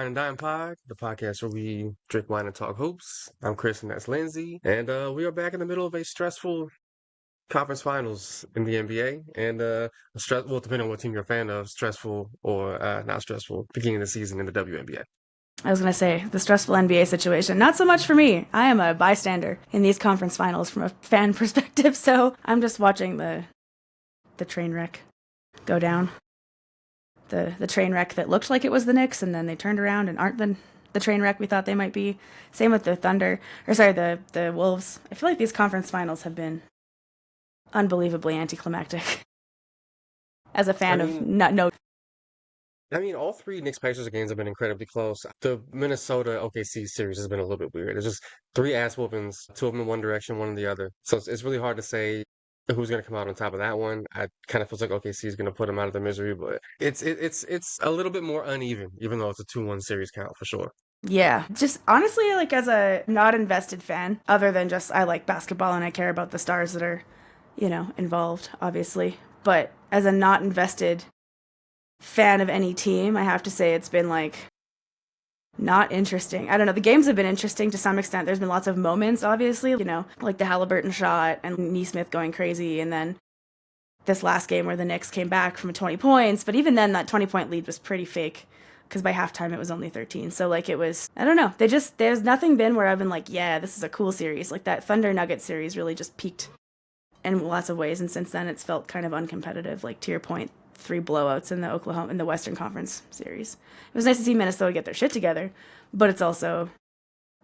Wine and Dine Pod, the podcast where we drink wine and talk hoops. I'm Chris and that's Lyndsay, and we are back in the middle of a stressful conference finals in the NBA, and well, depending on what team you're a fan of, stressful or not stressful beginning of the season in the WNBA. I was going to say, the stressful NBA situation. Not so much for me. I am a bystander in these conference finals from a fan perspective, so I'm just watching the train wreck go down. The train wreck that looked like it was the Knicks, and then they turned around and aren't the train wreck we thought they might be. Same with the the Wolves. I feel like these conference finals have been unbelievably anticlimactic. As a fan all three Knicks Pacers games have been incredibly close. The Minnesota OKC series has been a little bit weird. It's just three ass whoopings, two of them in one direction, one in the other. So it's really hard to say who's going to come out on top of that one. I kind of feels like OKC is going to put them out of their misery, but it's a little bit more uneven, even though it's a 2-1 series count for sure. Yeah, just honestly, like as a not invested fan, other than just I like basketball and I care about the stars that are, involved, obviously. But as a not invested fan of any team, I have to say it's been like not interesting. I don't know. The games have been interesting to some extent. There's been lots of moments, obviously, like the Halliburton shot and Neesmith going crazy. And then this last game where the Knicks came back from 20 points. But even then, that 20-point lead was pretty fake because by halftime it was only 13. So like it was, I don't know. There's nothing been where I've been like, yeah, this is a cool series. Like that Thunder Nuggets series really just peaked in lots of ways. And since then it's felt kind of uncompetitive. Like to your point, 3 blowouts in the Western Conference series. It was nice to see Minnesota get their shit together, but it's also,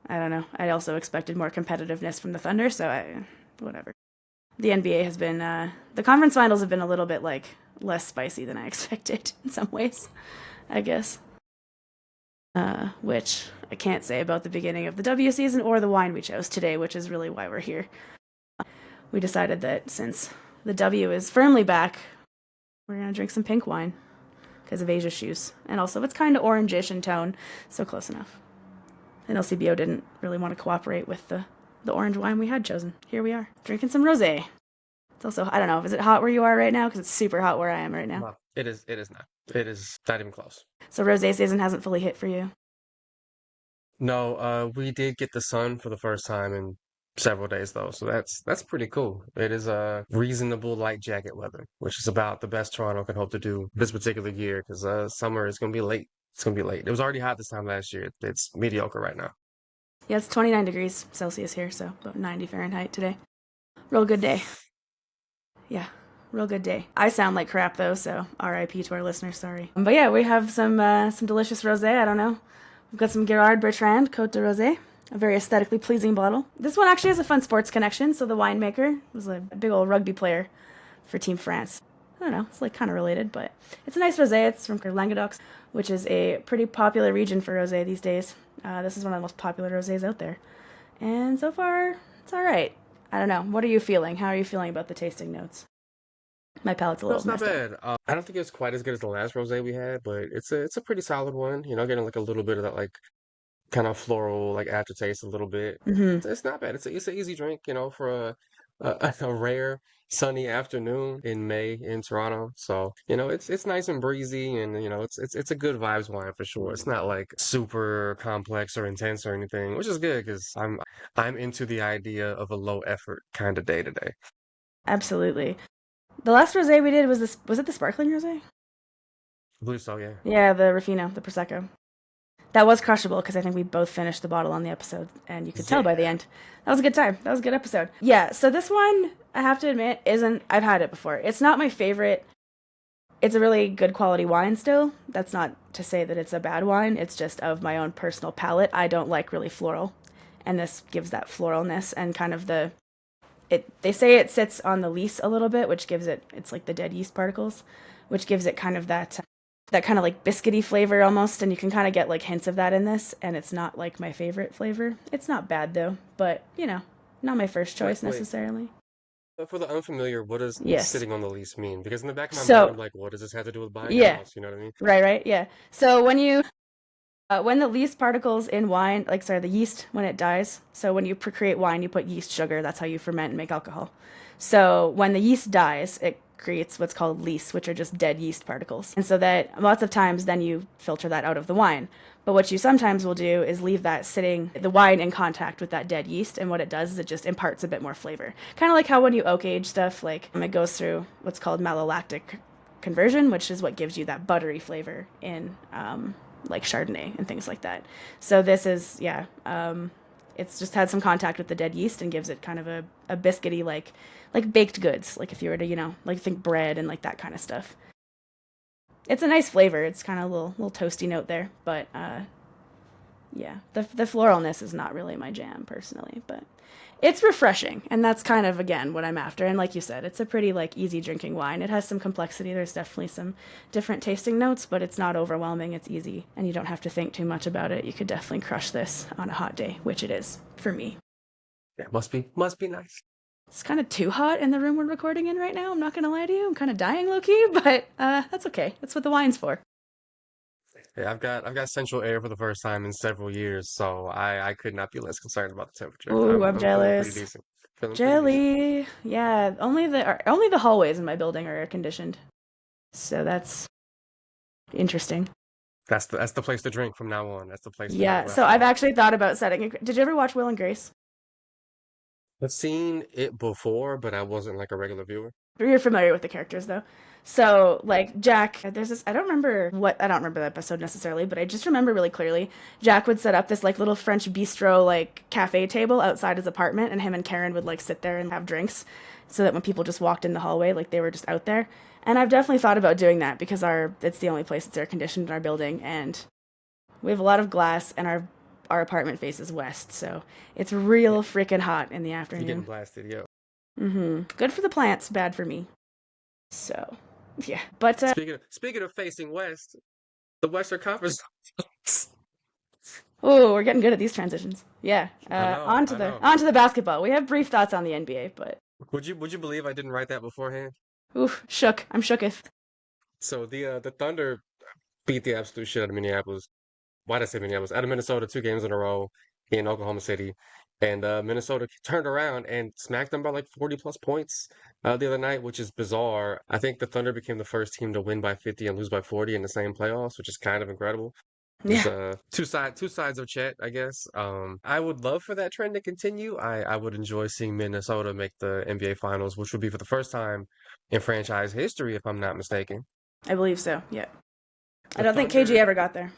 I don't know. I also expected more competitiveness from the Thunder, so whatever. The NBA has been, the conference finals have been a little bit like less spicy than I expected in some ways, I guess. Which I can't say about the beginning of the W season or the wine we chose today, which is really why we're here. We decided that since the W is firmly back, we're going to drink some pink wine because of Asia's shoes. And also, it's kind of orangish in tone, so close enough. And LCBO didn't really want to cooperate with the orange wine we had chosen. Here we are, drinking some Rosé. It's also, I don't know, is it hot where you are right now? Because it's super hot where I am right now. Well, it is not. It is not even close. So Rosé season hasn't fully hit for you? No, we did get the sun for the first time in several days though, so that's pretty cool. It is a reasonable light jacket weather, which is about the best Toronto can hope to do this particular year because summer is going to be late. It's going to be late. It was already hot this time last year. It's mediocre right now. Yeah, it's 29 degrees Celsius here, so about 90 Fahrenheit today. Real good day. Yeah, real good day. I sound like crap though, so RIP to our listeners, sorry. But yeah, we have some delicious rosé. I don't know. We've got some Gérard Bertrand Côte de Rosé, a very aesthetically pleasing bottle. This one actually has a fun sports connection. So the winemaker was a big old rugby player for Team France. I don't know, it's like kind of related, but it's a nice rosé. It's from Languedoc, which is a pretty popular region for rosé these days. This is one of the most popular rosés out there. And so far, it's all right. I don't know. What are you feeling? How are you feeling about the tasting notes? My palate's a little It's not bad. I don't think it's quite as good as the last rosé we had, but it's a pretty solid one. Getting like a little bit of that like kind of floral like aftertaste a little bit. Mm-hmm. It's not bad. It's an easy drink, for a rare sunny afternoon in May in Toronto. So, it's nice and breezy and it's a good vibes wine for sure. It's not like super complex or intense or anything, which is good because I'm into the idea of a low effort kind of day to day. Absolutely. The last rosé we did was it the sparkling rosé? I believe so, yeah. Yeah, the Ruffino, the Prosecco. That was crushable because I think we both finished the bottle on the episode, and you could tell by the end. That was a good time. That was a good episode. Yeah, so this one, I have to admit, I've had it before. It's not my favorite. It's a really good quality wine still. That's not to say that it's a bad wine. It's just of my own personal palate. I don't like really floral, and this gives that floralness and kind of they say it sits on the lees a little bit, which gives it's like the dead yeast particles, which gives it kind of that kind of like biscuity flavor almost, and you can kind of get like hints of that in this, and it's not like my favorite flavor. It's not bad though, but not my first choice necessarily. For the unfamiliar, what does Yes. sitting on the lease mean? Because in the back of my So- mind, I'm like, what does this have to do with buying a Yeah. house? You know what I mean? Right, yeah. So when the yeast particles in wine, the yeast, when it dies, so when you create wine, you put yeast sugar, that's how you ferment and make alcohol. So when the yeast dies, it creates what's called lees, which are just dead yeast particles. And so that lots of times then you filter that out of the wine. But what you sometimes will do is leave that sitting, the wine in contact with that dead yeast. And what it does is it just imparts a bit more flavor. Kind of like how when you oak age stuff, like it goes through what's called malolactic conversion, which is what gives you that buttery flavor in like Chardonnay and things like that. So this is, yeah, it's just had some contact with the dead yeast and gives it kind of a biscuity, like baked goods. Like if you were to, like think bread and like that kind of stuff. It's a nice flavor. It's kind of a little toasty note there, but yeah, the floralness is not really my jam personally, but it's refreshing, and that's kind of again what I'm after. And like you said, it's a pretty like easy drinking wine. It has some complexity. There's definitely some different tasting notes, but it's not overwhelming. It's easy, and you don't have to think too much about it. You could definitely crush this on a hot day, which it is for me. Yeah, must be nice. It's kind of too hot in the room we're recording in right now. I'm not gonna lie to you. I'm kind of dying low key, but that's okay. That's what the wine's for. Yeah, I've got central air for the first time in several years, so I could not be less concerned about the temperature. Ooh, I'm I'm feeling pretty jealous. decent. Feeling pretty decent. Jelly. Yeah, only the hallways in my building are air conditioned. So that's interesting. That's the place to drink from now on. That's the place to Yeah, go so after I've that. actually thought about setting it. Did you ever watch Will and Grace? I've seen it before, but I wasn't like a regular viewer. You're familiar with the characters though. So like Jack, there's this I don't remember the episode necessarily, but I just remember really clearly Jack would set up this like little French bistro like cafe table outside his apartment and him and Karen would like sit there and have drinks so that when people just walked in the hallway like they were just out there. And I've definitely thought about doing that because it's the only place that's air conditioned in our building and we have a lot of glass and our apartment faces west, so it's Yeah, real freaking hot in the you're getting afternoon. blasted. Yeah. Good for the plants, bad for me. So, yeah. But Speaking of facing west, the Western Conference. oh, we're getting good at these transitions. Yeah. I know, On to I the know. on to the basketball. We have brief thoughts on the NBA, but Would you believe I didn't write that beforehand? oof, shook. I'm shooketh. So the Thunder beat the absolute shit out of Minneapolis. Why did I say Minneapolis? Out of Minnesota, 2 games in a row in Oklahoma City, and Minnesota turned around and smacked them by like 40 plus points the other night, which is bizarre. I think the Thunder became the first team to win by 50 and lose by 40 in the same playoffs, which is kind of incredible. It's Yeah. two sides of chat, I guess. I would love for that trend to continue. I would enjoy seeing Minnesota make the NBA Finals, which would be for the first time in franchise history, if I'm not mistaken. I believe so. Yeah. I The don't think KG Thunder ever got there.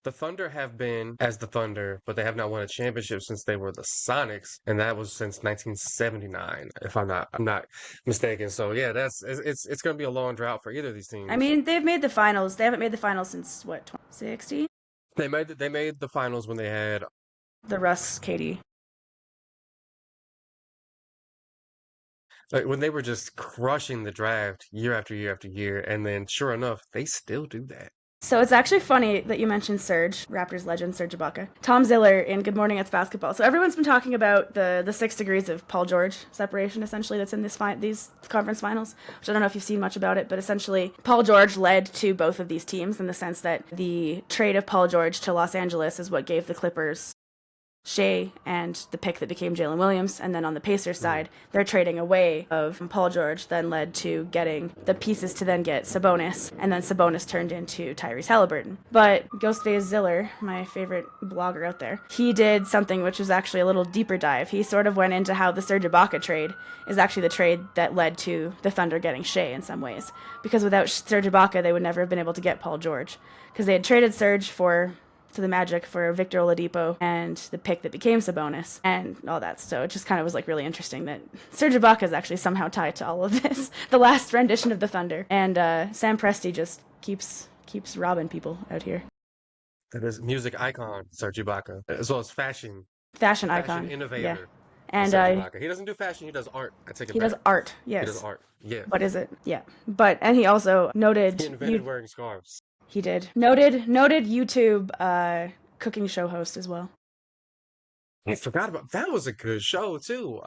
The Thunder have been as the Thunder, but they have not won a championship since they were the Sonics, and that was since 1979, if I'm not mistaken. So yeah, it's going to be a long drought for either of these I teams. mean, they've made the finals. They haven't made the finals since what, 2016? They made the finals when they had The Russ KD. like when they were just crushing the draft year after year after year, and then sure enough, they still do that. So it's actually funny that you mentioned Serge, Raptors legend Serge Ibaka. Tom Ziller in Good Morning It's Basketball. So everyone's been talking about the 6 degrees of Paul George separation, essentially, that's in these conference finals, which I don't know if you've seen much about it, but essentially Paul George led to both of these teams in the sense that the trade of Paul George to Los Angeles is what gave the Clippers Shea and the pick that became Jalen Williams. And then on the Pacers Mm. side, their trading away of Paul George then led to getting the pieces to then get Sabonis. And then Sabonis turned into Tyrese Halliburton. But Ghostface Ziller, my favorite blogger out there, he did something which was actually a little deeper dive. He sort of went into how the Serge Ibaka trade is actually the trade that led to the Thunder getting Shea in some ways. Because without Serge Ibaka, they would never have been able to get Paul George. Because they had traded Serge to the Magic for Victor Oladipo and the pick that became Sabonis and all that. So it just kind of was like really interesting that Serge Ibaka is actually somehow tied to all of this. The last rendition of the Thunder, and Sam Presti just keeps robbing people out here. That is music icon Serge Ibaka, as well as Fashion fashion icon, yeah. innovator And Serge Ibaka. He doesn't do fashion; he does art. I take it he does back. art, He does yes. art. Yeah, What is it? Yeah, and he also he noted invented wearing scarves. he did noted YouTube cooking show host as well. I forgot about that. Was a good show too.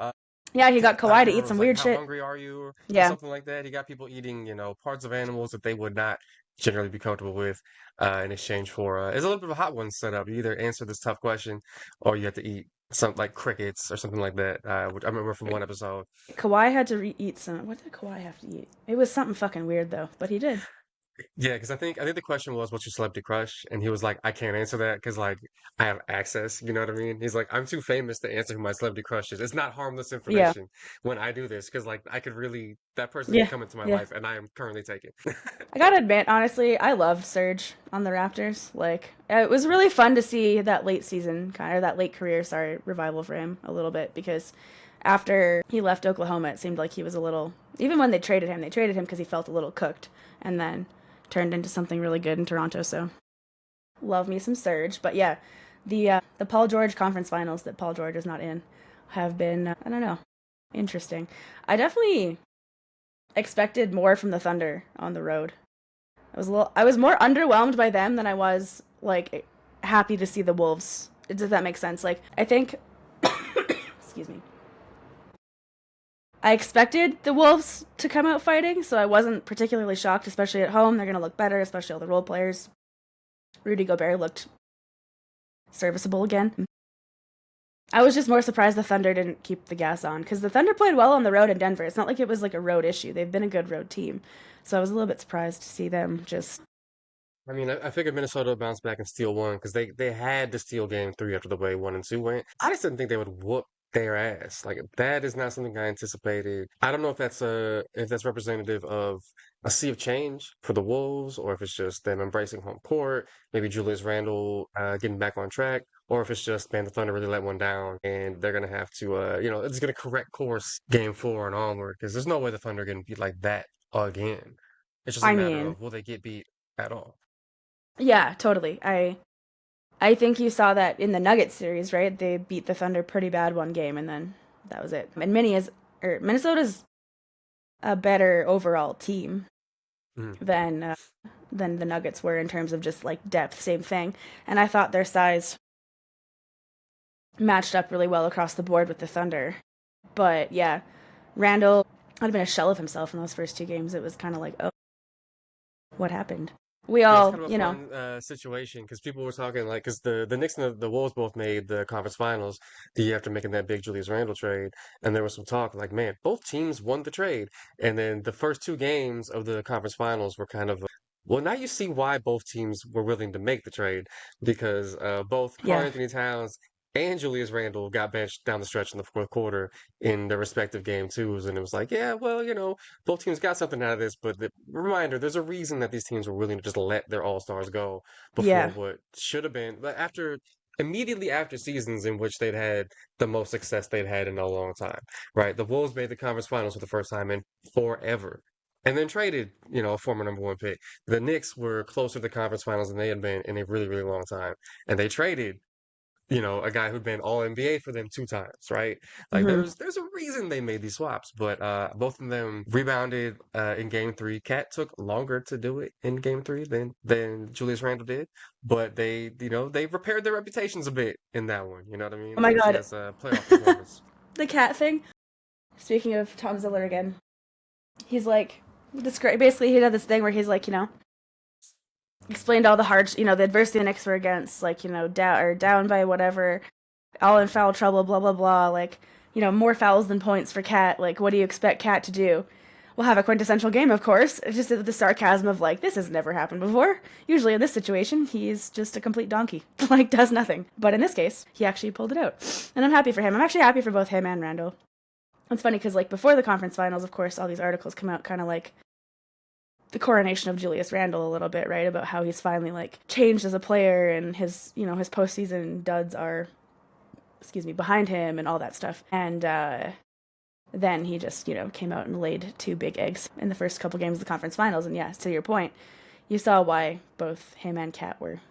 Yeah, he got I Kawhi can't to eat remember. It some was like weird "How shit. hungry are you?" or Yeah. something like that. He got people eating, parts of animals that they would not generally be comfortable with, in exchange for. It's a little bit of a hot one set up. You either answer this tough question, or you have to eat something like crickets or something like that. Which I remember from one episode. Kawhi had to eat some. What did Kawhi have to eat? It was something fucking weird though, but he did. Yeah, because I think the question was, "What's your celebrity crush?" And he was like, "I can't answer that because like I have access." You know what I mean? He's like, "I'm too famous to answer who my celebrity crush is. It's not harmless Yeah, information when I do this because like I could really that person could yeah, come into my yeah. life and I am currently taken." I gotta admit, honestly, I loved Serge on the Raptors. Like, it was really fun to see that late season, kind of that late career, sorry, revival for him a little bit because after he left Oklahoma, it seemed like he was a little. Even when they traded him because he felt a little cooked, and then turned into something really good in Toronto. So, love me some Serge. But yeah, the Paul George conference finals that Paul George is not in have been I don't know, interesting. I definitely expected more from the Thunder on the road. I was more underwhelmed by them than I was like happy to see the Wolves. Does that make sense? Like I think excuse me. I expected the Wolves to come out fighting, so I wasn't particularly shocked, especially at home. They're going to look better, especially all the role players. Rudy Gobert looked serviceable again. I was just more surprised the Thunder didn't keep the gas on because the Thunder played well on the road in Denver. It's not like it was like a road issue. They've been a good road team. So I was a little bit surprised to see them just. I mean, I figured Minnesota would bounce back and steal one because they had to steal game three after the way one and two went. I just didn't think they would whoop their ass. Like that is not something I anticipated. I don't know if that's representative of a sea of change for the Wolves, or if it's just them embracing home court, maybe Julius Randle getting back on track, or if it's just man the Thunder really let one down and they're gonna have to it's gonna correct course game four and onward because there's no way the Thunder are gonna be like that again. It's just a I matter mean, of will they get beat at all. yeah, totally. I think you saw that in the Nuggets series, right? They beat the Thunder pretty bad one game, and then that was it. And Minnesota's a better overall team Mhm. than the Nuggets were in terms of just like depth. Same thing, and I thought their size matched up really well across the board with the Thunder. But yeah, Randall had been a shell of himself in those first two games. It was kind of like, oh, what happened? We Yeah, it's all, kind of a you know, fun situation because people were talking like because the Knicks and the Wolves both made the conference finals the year after making that big Julius Randle trade, and there was some talk like, man, both teams won the trade, and then the first two games of the conference finals were kind of well, now you see why both teams were willing to make the trade because both Karl yeah, Anthony Towns and Julius Randle got benched down the stretch in the fourth quarter in their respective game twos, and it was like, yeah, well, both teams got something out of this, but the reminder, there's a reason that these teams were willing to just let their all-stars go before yeah, what should have been, but immediately after seasons in which they'd had the most success they'd had in a long time, right? The Wolves made the conference finals for the first time in forever. And then traded, a former number one pick. The Knicks were closer to the conference finals than they had been in a really, really long time. And they traded a guy who'd been all NBA for them two times, right? Like hmm there's a reason they made these swaps, but both of them rebounded in game three. Cat took longer to do it in game three than Julius Randle did, but they repaired their reputations a bit in that one. You know what I mean? Oh my Especially god, as a playoff performance. the cat thing. Speaking of Tom Ziller again, he's like, basically he did this thing where he's like, explained all the the adversity the Knicks were against, like, down by whatever, all in foul trouble, blah, blah, blah, like, more fouls than points for Cat, like, what do you expect Cat to do? We'll have a quintessential game, of course. It's just the sarcasm of, like, this has never happened before. Usually in this situation, he's just a complete donkey, like, does nothing. But in this case, he actually pulled it out. And I'm happy for him. I'm actually happy for both him and Randall. It's funny because, like, before the conference finals, of course, all these articles come out kind of like the coronation of Julius Randle a little bit, right? About how he's finally, like, changed as a player and his postseason duds are, behind him and all that stuff. And then he just, came out and laid two big eggs in the first couple games of the conference finals. And yeah, to your point, you saw why both him and Cat were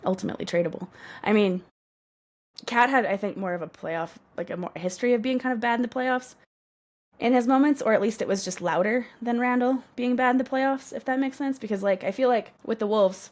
ultimately tradable. I mean, Cat had, I think, more of a playoff, like a more history of being kind of bad in the playoffs in his moments, or at least it was just louder than Randall being bad in the playoffs, if that makes sense. Because, like, I feel like with the Wolves,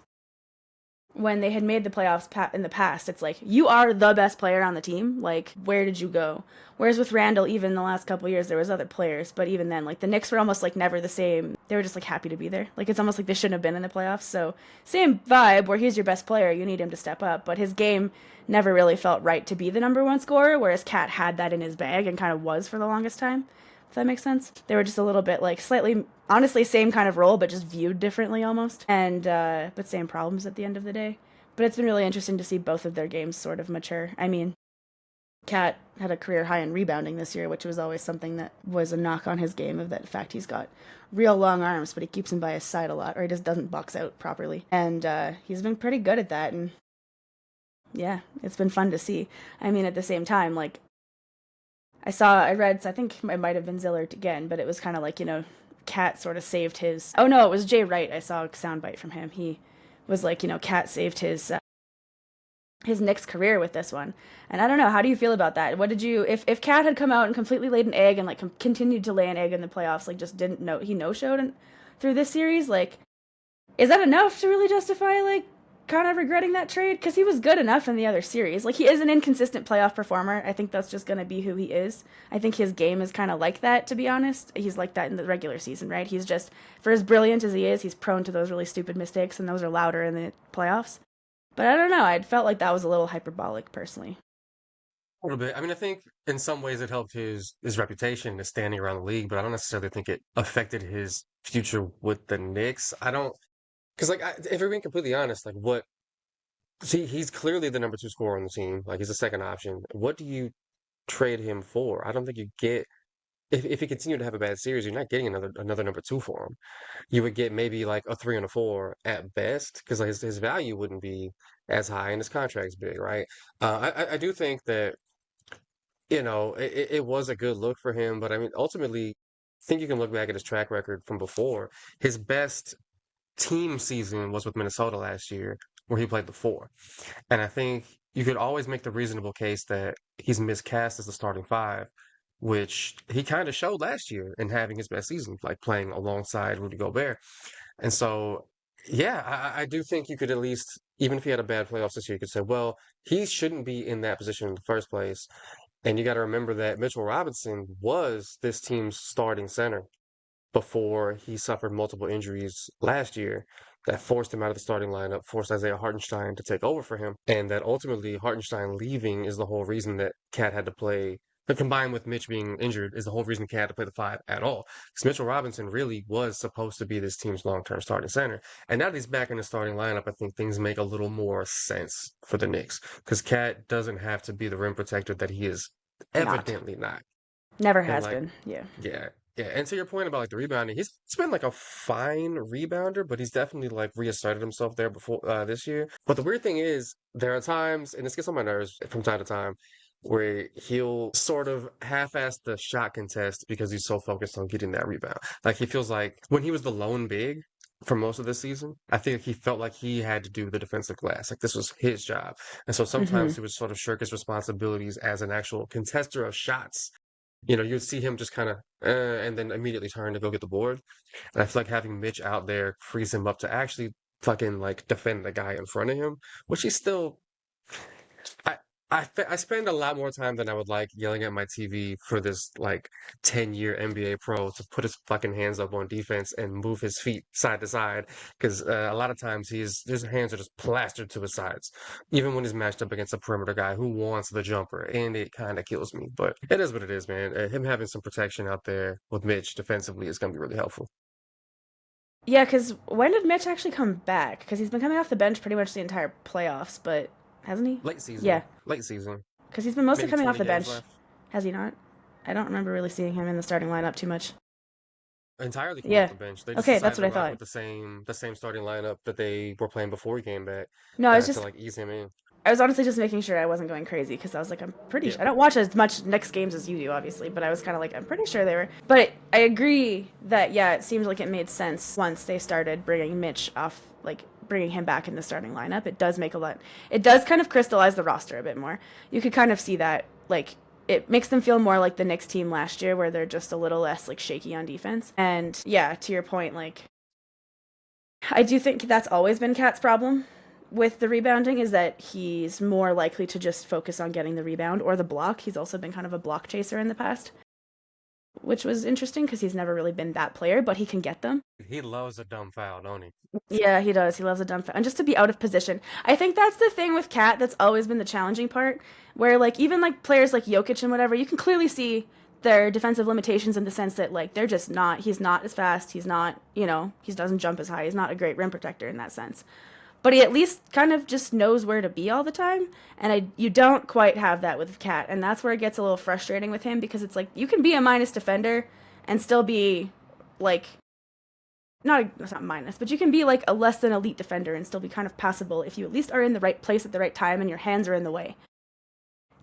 when they had made the playoffs in the past, it's like, you are the best player on the team. Like, where did you go? Whereas with Randall, even the last couple years, there was other players. But even then, like, the Knicks were almost, like, never the same they were just like happy to be there. Like it's almost like they shouldn't have been in the playoffs. So same vibe where he's your best player, you need him to step up, but his game never really felt right to be the number one scorer, whereas Cat had that in his bag and kind of was for the longest time. If that makes sense. They were just a little bit like slightly, honestly, same kind of role, but just viewed differently almost, and but same problems at the end of the day. But it's been really interesting to see both of their games sort of mature. I mean, Cat had a career high in rebounding this year, which was always something that was a knock on his game of that fact he's got real long arms, but he keeps them by his side a lot, or he just doesn't box out properly. And he's been pretty good at that, and yeah, it's been fun to see. I mean, at the same time, like I read, I think it might have been Zillert again, but it was kind of like, Cat sort of saved his. Oh no, it was Jay Wright. I saw a soundbite from him. He was like, Cat saved his Knicks career with this one. And I don't know, how do you feel about that? What did you, if Cat had come out and completely laid an egg and like continued to lay an egg in the playoffs, like just didn't know, he no-showed through this series, like, is that enough to really justify like kind of regretting that trade? Because he was good enough in the other series. Like, he is an inconsistent playoff performer. I think that's just going to be who he is. I think his game is kind of like that, to be honest. He's like that in the regular season, right? He's just, for as brilliant as he is, he's prone to those really stupid mistakes, and those are louder in the playoffs. But I don't know. I felt like that was a little hyperbolic, personally. A little bit. I mean, I think in some ways it helped his reputation, his standing around the league, but I don't necessarily think it affected his future with the Knicks. I don't, because like, if we're being completely honest, like what, see, he's clearly the number two scorer on the team. Like he's a second option. What do you trade him for? I don't think you get, if he continued to have a bad series, you're not getting another number two for him. You would get maybe like a 3 and a 4 at best, because like his value wouldn't be as high and his contract's big, right? I do think that it was a good look for him, but I mean, ultimately, I think you can look back at his track record from before. His best team season was with Minnesota last year, where he played the four. And I think you could always make the reasonable case that he's miscast as the starting five, which he kind of showed last year in having his best season, like playing alongside Rudy Gobert. And so, yeah, I do think you could at least, even if he had a bad playoffs this year, you could say, well, he shouldn't be in that position in the first place. And you got to remember that Mitchell Robinson was this team's starting center before he suffered multiple injuries last year that forced him out of the starting lineup, forced Isaiah Hartenstein to take over for him, and that ultimately Hartenstein leaving is the whole reason that Cat had to play. But combined with Mitch being injured is the whole reason Cat had to play the five at all. Because Mitchell Robinson really was supposed to be this team's long-term starting center. And now that he's back in the starting lineup, I think things make a little more sense for the Knicks. Because Cat doesn't have to be the rim protector that he is Not. evidently not. Never And has like, been. Yeah. yeah, yeah. And to your point about like the rebounding, he's been like a fine rebounder, but he's definitely like reasserted himself there before this year. But the weird thing is, there are times, and this gets on my nerves from time to time, where he'll sort of half-ass the shot contest because he's so focused on getting that rebound. Like he feels like when he was the lone big for most of this season, I think he felt like he had to do the defensive glass. Like this was his job. And so Mm-hmm. sometimes he would sort of shirk his responsibilities as an actual contester of shots. You'd see him just kind of, and then immediately turn to go get the board. And I feel like having Mitch out there frees him up to actually fucking like defend the guy in front of him, which he's still. I I spend a lot more time than I would like yelling at my TV for this like 10-year NBA pro to put his fucking hands up on defense and move his feet side to side because a lot of times his hands are just plastered to his sides, even when he's matched up against a perimeter guy who wants the jumper, and it kind of kills me. But it is what it is, man. Him having some protection out there with Mitch defensively is gonna be really helpful. Yeah, because when did Mitch actually come back? Because he's been coming off the bench pretty much the entire playoffs, but hasn't he? Yeah, Late season, because he's been mostly maybe coming off 20 the games bench. left. Has he not? I don't remember really seeing him in the starting lineup too much. Entirely come off Yeah. the bench. They just Okay, that's decided what to I rock thought. with the same starting lineup that they were playing before he came back No, I was to just, like ease him in. I was honestly just making sure I wasn't going crazy because I was like, I'm pretty Yeah. sure. I don't watch as much Knicks games as you do, obviously, but I was kind of like, I'm pretty sure they were. But I agree that, yeah, it seemed like it made sense once they started bringing Mitch off, like bringing him back in the starting lineup. It does make a lot, it does kind of crystallize the roster a bit more. You could kind of see that, like, it makes them feel more like the Knicks team last year where they're just a little less like shaky on defense. And yeah, to your point, like I do think that's always been Cat's problem with the rebounding is that he's more likely to just focus on getting the rebound or the block. He's also been kind of a block chaser in the past. which was interesting because he's never really been that player, but he can get them. He loves a dumb foul, don't he? Yeah, he does. He loves a dump and just to be out of position. I think that's the thing with Cat that's always been the challenging part, where like even like players like Jokic and whatever, you can clearly see their defensive limitations in the sense that like they're just not. He's not as fast. He's not. He doesn't jump as high. He's not a great rim protector in that sense. But he at least kind of just knows where to be all the time, and you don't quite have that with Cat, and that's where it gets a little frustrating with him because it's like you can be a minus defender and still be like it's not minus, but you can be like a less than elite defender and still be kind of passable if you at least are in the right place at the right time and your hands are in the way.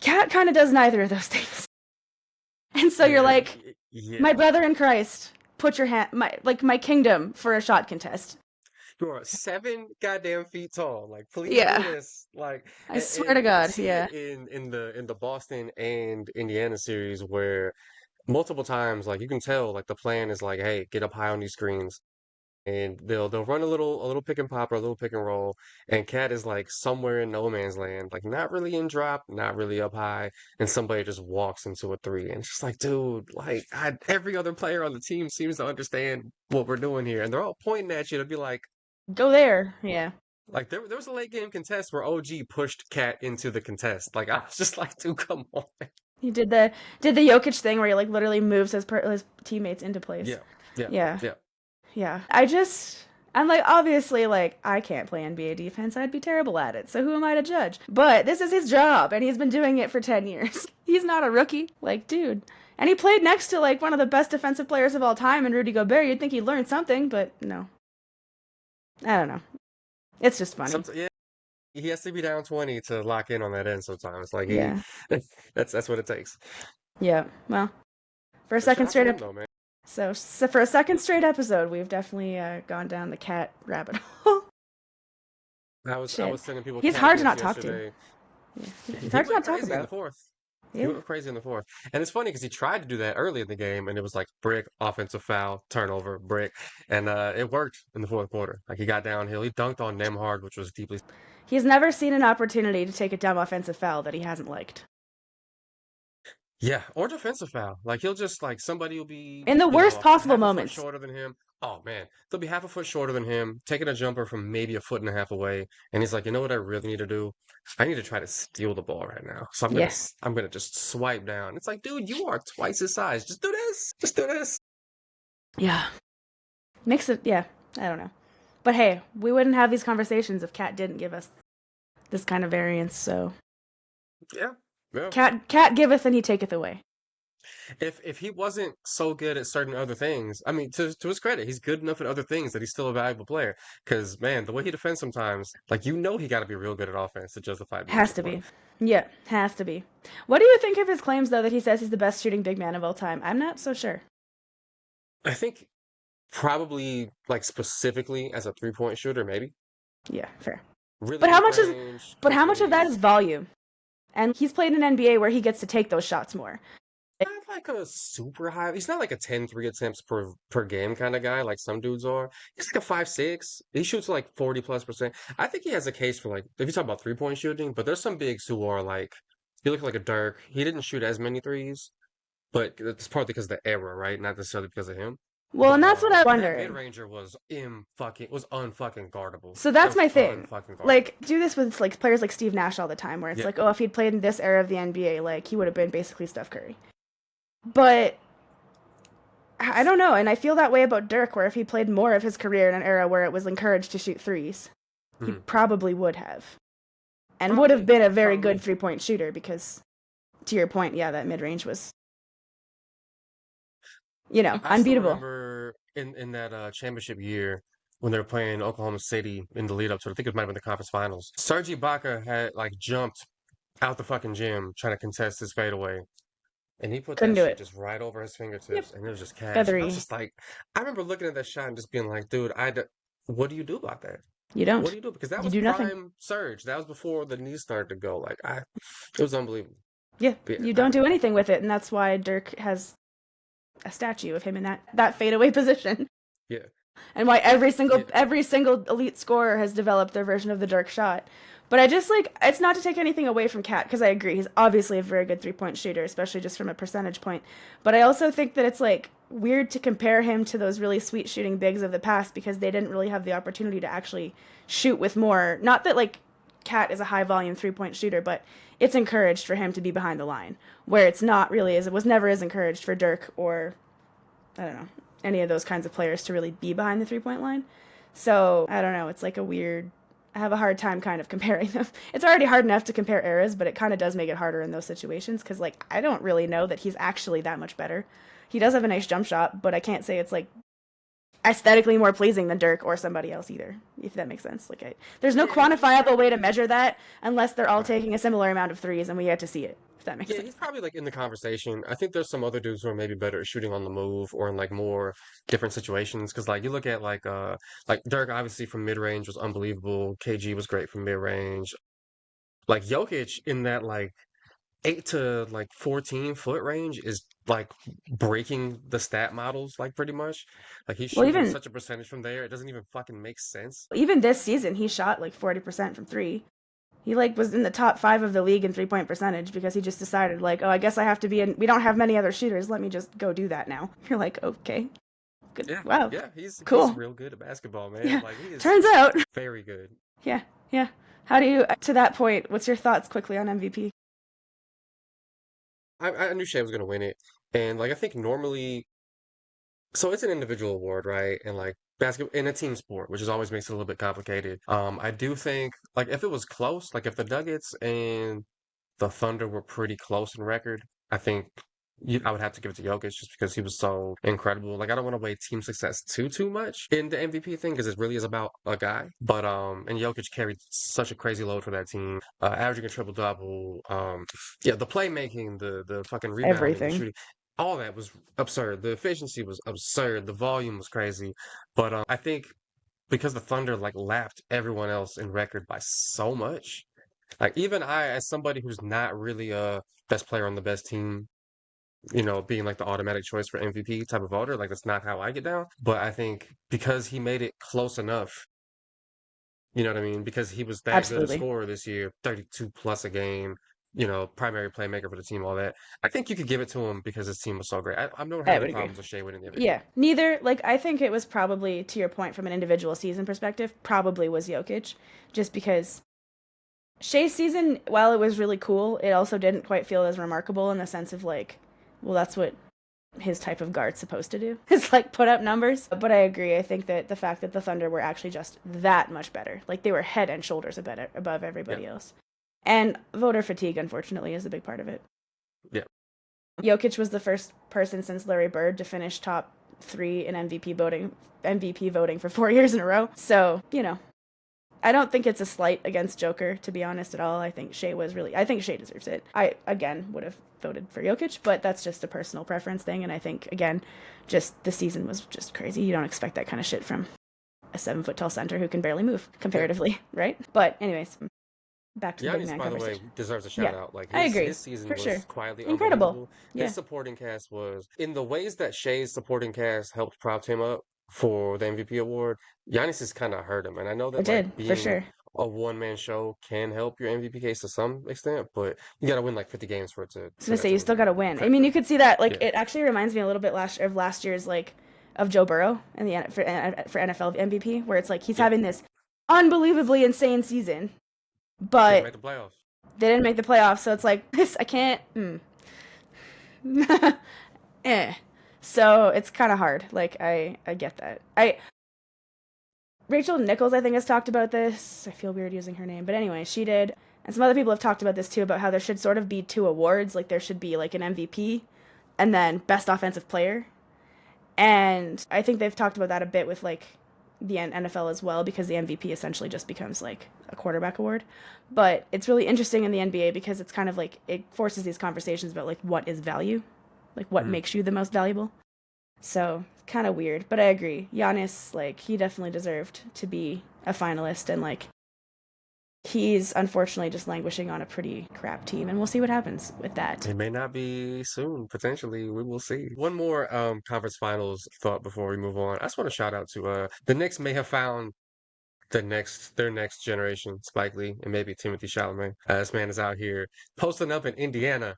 Cat kind of does neither of those things. And so you're like, Yeah. my brother in Christ, put your hand, my kingdom for a shot contest. You are 7 goddamn feet tall. Like, please do Yeah. this. Like, I swear to you can God, see yeah. it in the Boston and Indiana series where multiple times, like you can tell, like the plan is like, hey, get up high on these screens. And they'll run a little pick and pop or a little pick and roll, and Cat is like somewhere in no man's land, like not really in drop, not really up high, and somebody just walks into a three, and it's just like, dude, like every other player on the team seems to understand what we're doing here, and they're all pointing at you to be Go there. Yeah. like there was a late game contest where OG pushed Cat into the contest, like I was just like, dude, come on. He did the Jokic thing where he like literally moves his teammates into place. Yeah, yeah, Yeah. yeah. Yeah. I'm like, obviously, like, I can't play NBA defense. I'd be terrible at it. So who am I to judge? But this is his job, and he's been doing it for 10 years. He's not a rookie. Like, dude. And he played next to, like, one of the best defensive players of all time in Rudy Gobert. You'd think he'd learn something, but no. I don't know. It's just funny. Yeah, he has to be down 20 to lock in on that end sometimes. Like Yeah. that's what it takes. Yeah. Well, for a But shout second out to straight him up. though, man. So for a second straight episode, we've definitely gone down the cat rabbit hole. I Shit. was sending people He's cat hard to gifts not talk to. yesterday. Yeah. He's He hard to went not talk crazy in the about. fourth. He Yeah. went crazy in the fourth. And it's funny because he tried to do that early in the game and it was like brick, offensive foul, turnover, brick. And it worked in the fourth quarter. Like he got downhill. He dunked on Nemhard, which was deeply. He's never seen an opportunity to take a dumb offensive foul that he hasn't liked. Yeah, or defensive foul. Like he'll just like somebody will be, In the worst possible half a foot moments. shorter than him. Oh man, they'll be half a foot shorter than him, taking a jumper from maybe a foot and a half away, and he's like, you know what I really need to do? I need to try to steal the ball right now. So Yeah. I'm gonna just swipe down. It's like, dude, you are twice his size. Just do this. Just do this. Yeah. Makes it, yeah, I don't know. But hey, we wouldn't have these conversations if Cat didn't give us this kind of variance, so. Yeah. Yeah. Cat giveth and he taketh away. If he wasn't so good at certain other things, I mean, to his credit, he's good enough at other things that he's still a valuable player. Because man, the way he defends sometimes, like he got to be real good at offense to justify being Has so to be. close. Yeah, has to be. What do you think of his claims, though, that he says he's the best shooting big man of all time? I'm not so sure. I think probably like specifically as a 3-point shooter, maybe. Yeah, fair. Really But how mid-range, but how quick much of that release. is volume? And he's played in NBA where he gets to take those shots more. Not like a super high. He's not like a 10 3 attempts per game kind of guy like some dudes are. He's like a 5'6". He shoots like 40+%. I think he has a case for like if you talk about 3-point shooting, but there's some bigs who are like he look like a Dirk. He didn't shoot as many threes, but it's partly because of the era, right? Not necessarily because of him. Well, and But that's what I'm that mid wondering. ranger was unfucking guardable. So It that's was my thing. unfucking guardable. Like, do this with like players like Steve Nash all the time, where it's Yeah. like, oh, if he'd played in this era of the NBA, like he would have been basically Steph Curry. But I don't know, and I feel that way about Dirk, where if he played more of his career in an era where it was encouraged to shoot threes, he Mhm. probably would have. And would have Probably. been a very Probably. good 3-point shooter because, to your point, yeah, that mid range was, I still unbeatable. remember in that championship year when they were playing Oklahoma City in the lead up to I think it might have been the conference finals. Serge Ibaka had like jumped out the fucking gym trying to contest his fadeaway. And he put Couldn't that do shit it. just right over his Yep. fingertips, and it was just cash. And I was Feathery. just like, I remember looking at that shot and just being like, dude, what do you do about that? You What do don't. you do? Because that You was do nothing. prime Surge. That was before the knees started to go. Like, it was unbelievable. Yeah, But yeah, you don't do anything with it, and that's why Dirk has a statue of him in that fadeaway position. yeah. And why every single Yeah. every single elite scorer has developed their version of the Dirk shot. But I just like it's not to take anything away from Cat because I agree he's obviously a very good 3 point shooter, especially just from a percentage point. But I also think that it's like weird to compare him to those really sweet shooting bigs of the past because they didn't really have the opportunity to actually shoot with more. Not that like Cat is a high volume 3 point shooter, but it's encouraged for him to be behind the line, where it's not really as it was never as encouraged for Dirk or I don't know any of those kinds of players to really be behind the 3 point line. So I don't know. It's like a weird. I have a hard time kind of comparing them. It's already hard enough to compare eras, but it kind of does make it harder in those situations because like I don't really know that he's actually that much better. He does have a nice jump shot, but I can't say it's like aesthetically more pleasing than Dirk or somebody else either, if that makes sense. Like, there's no Yeah, he's quantifiable way to measure that unless they're all right. taking a similar amount of threes and we get to see it, if that makes Yeah, sense. he's probably like in the conversation. I think there's some other dudes who are maybe better at shooting on the move or in like more different situations. Because like you look at like Dirk obviously from mid range was unbelievable. KG was great from mid range. Like Jokic in that like 8 to like 14 foot range is like breaking the stat models like pretty much. Like he's Well, shooting even such a percentage from there, it doesn't even fucking make sense. even this season, he shot like 40% from three. He like was in the top five of the league in 3 point percentage because he just decided like, oh, I guess I have to be in. We don't have many other shooters. Let me just go do that now. You're like, okay, good. Yeah, Wow, yeah, he's cool. real good at basketball, man. Yeah. Like he is Turns out. very good. Yeah, yeah. How do you to that point? What's your thoughts quickly on MVP? I knew Shea was gonna win it, and like I think normally, so it's an individual award, right? And like basketball in a team sport, which is always makes it a little bit complicated. I do think like if it was close, like if the Nuggets and the Thunder were pretty close in record, I think I would have to give it to Jokic just because he was so incredible. Like I don't want to weigh team success too much in the MVP thing because it really is about a guy. But and Jokic carried such a crazy load for that team, averaging a triple double. Yeah, the playmaking, the fucking rebounding, the Everything. shooting. All that was absurd. The efficiency was absurd. The volume was crazy. But I think because the Thunder like lapped everyone else in record by so much, like even I, as somebody who's not really a best player on the best team, being like the automatic choice for MVP type of voter, like that's not how I get down. But I think because he made it close enough, you know what I mean? Because he was that good a Absolutely. scorer this year, 32 plus a game, primary playmaker for the team, all that. I think you could give it to him because his team was so great. I've never had I any would agree. problems with Shea winning the MVP. Yeah. Neither like I think it was probably to your point from an individual season perspective, probably was Jokic, just because Shea's season, while it was really cool, it also didn't quite feel as remarkable in the sense of like, well, that's what his type of guard's supposed to do. Is like put up numbers. But I agree. I think that the fact that the Thunder were actually just that much better, like they were head and shoulders above Yeah, everybody else. And voter fatigue, unfortunately, is a big part of it. yeah. Jokic was the first person since Larry Bird to finish top three in MVP voting for 4 years in a row. So I don't think it's a slight against Joker, to be honest at all. I think Shea deserves it. I again would have voted for Jokic, but that's just a personal preference thing. And I think again, just the season was just crazy. You don't expect that kind of shit from a 7 foot tall center who can barely move Yeah. comparatively, right? But anyways, back to the big Giannis, man by the way, conversation. deserves a shout Yeah, out. Like I his agree season for sure. was quietly Incredible. unbelievable. His Yeah, supporting cast was in the ways that Shea's supporting cast helped prop him up for the MVP award. Giannis has kind of hurt him, and I know it that like did for being sure. a one man show can help your MVP case to some extent, but you got to win like 50 games for it to I was for gonna that say to you still really got to win. I mean, factor. you could see that. Like, Yeah, it actually reminds me a little bit last year's like of Joe Burrow in the for NFL MVP, where it's like he's yeah. having this unbelievably insane season, Didn't but make the playoffs. they didn't make the playoffs. So it's like this. I can't. eh. So it's kind of hard. Like I get that. I Rachel Nichols I think has talked about this. I feel weird using her name, but anyway, she did. And some other people have talked about this too about how there should sort of be two awards. Like there should be like an MVP and then best offensive player. And I think they've talked about that a bit with like the NFL as well because the MVP essentially just becomes like a quarterback award. But it's really interesting in the NBA because it's kind of like it forces these conversations about like what is value, like what Mm. makes you the most valuable. So kind of weird, but I agree. Giannis, like he definitely deserved to be a finalist, and like he's unfortunately just languishing on a pretty crap team, and we'll see what happens with that. It may not be soon, potentially. We will see. One more conference finals thought before we move on. I just want to shout out to the Knicks may have found their next generation, Spike Lee and maybe Timothy Chalamet. This man is out here posting up in Indiana.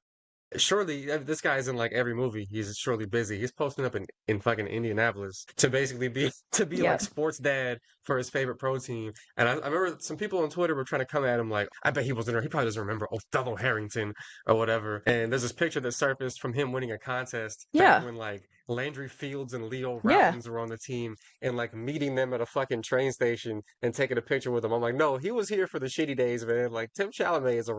Surely this guy's in like every movie. He's surely busy. He's posting up in fucking Indianapolis to basically be to be like Yep. sports dad for his favorite pro team. And I remember some people on Twitter were trying to come at him like, I bet he wasn't. He probably doesn't remember Othello Harrington or whatever. And there's this picture that surfaced from him winning a contest back Yeah. when like Landry Fields and Leo Yeah. Routins were on the team and like meeting them at a fucking train station and taking a picture with them. I'm like, no, he was here for the shitty days, man. Like Tim Chalamet is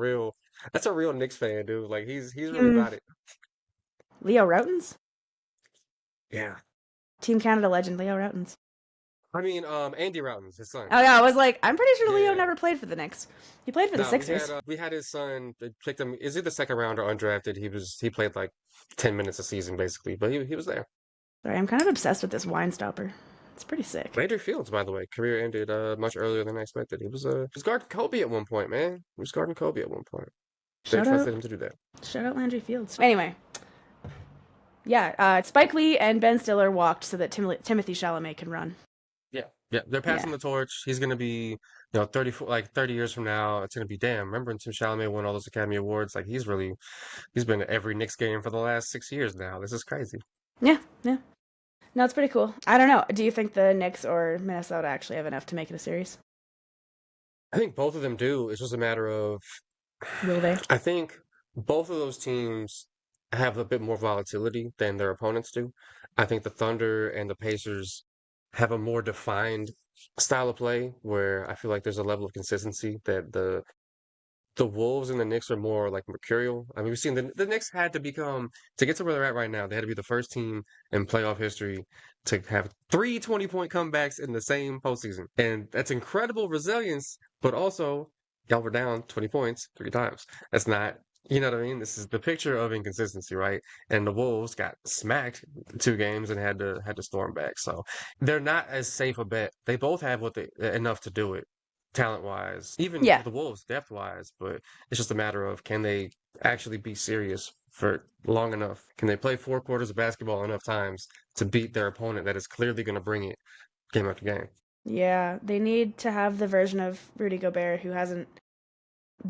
that's a real Knicks fan, dude. Like he's really Hmm. about it. Leo Routins? Yeah. Team Canada legend Leo Routins. I mean, Andy Routins, his son. Oh yeah, I was like, I'm pretty sure Leo Yeah. never played for the Knicks. He played for the No, Sixers. we had his son. They picked him. Is he the second round or undrafted? He played like 10 minutes a season basically, but he was there. Sorry, I'm kind of obsessed with this wine stopper. It's pretty sick. Landry Fields, by the way, career ended much earlier than I expected. He was guarding Kobe at one point, man. He was guarding Kobe at one point. They Shout out, trusted him to do that. shout out Landry Fields. Anyway, yeah, Spike Lee and Ben Stiller walked so that Timothy Chalamet can run. Yeah, yeah, they're passing the torch. He's gonna be, 30 years from now, it's gonna be damn. Remember when Tim Chalamet won all those Academy Awards? Like he's been at every Knicks game for the last 6 years now. This is crazy. Yeah, yeah. No, it's pretty cool. I don't know. Do you think the Knicks or Minnesota actually have enough to make it a series? I think both of them do. It's just a matter of, Will they? I think both of those teams have a bit more volatility than their opponents do. I think the Thunder and the Pacers have a more defined style of play where I feel like there's a level of consistency that the Wolves and the Knicks are more like mercurial. I mean, we've seen the Knicks had to become to get to where they're at right now. They had to be the first team in playoff history to have three 20-point comebacks in the same postseason, and that's incredible resilience. But also, y'all were down 20 points 3 times. That's not. You know what I mean? This is the picture of inconsistency, right? And the Wolves got smacked 2 games and had to storm back. So they're not as safe a bet. They both have what they enough to do it talent wise, even Yeah, the Wolves depth wise, but it's just a matter of can they actually be serious for long enough? Can they play 4 quarters of basketball enough times to beat their opponent that is clearly going to bring it game after game? yeah. They need to have the version of Rudy Gobert who hasn't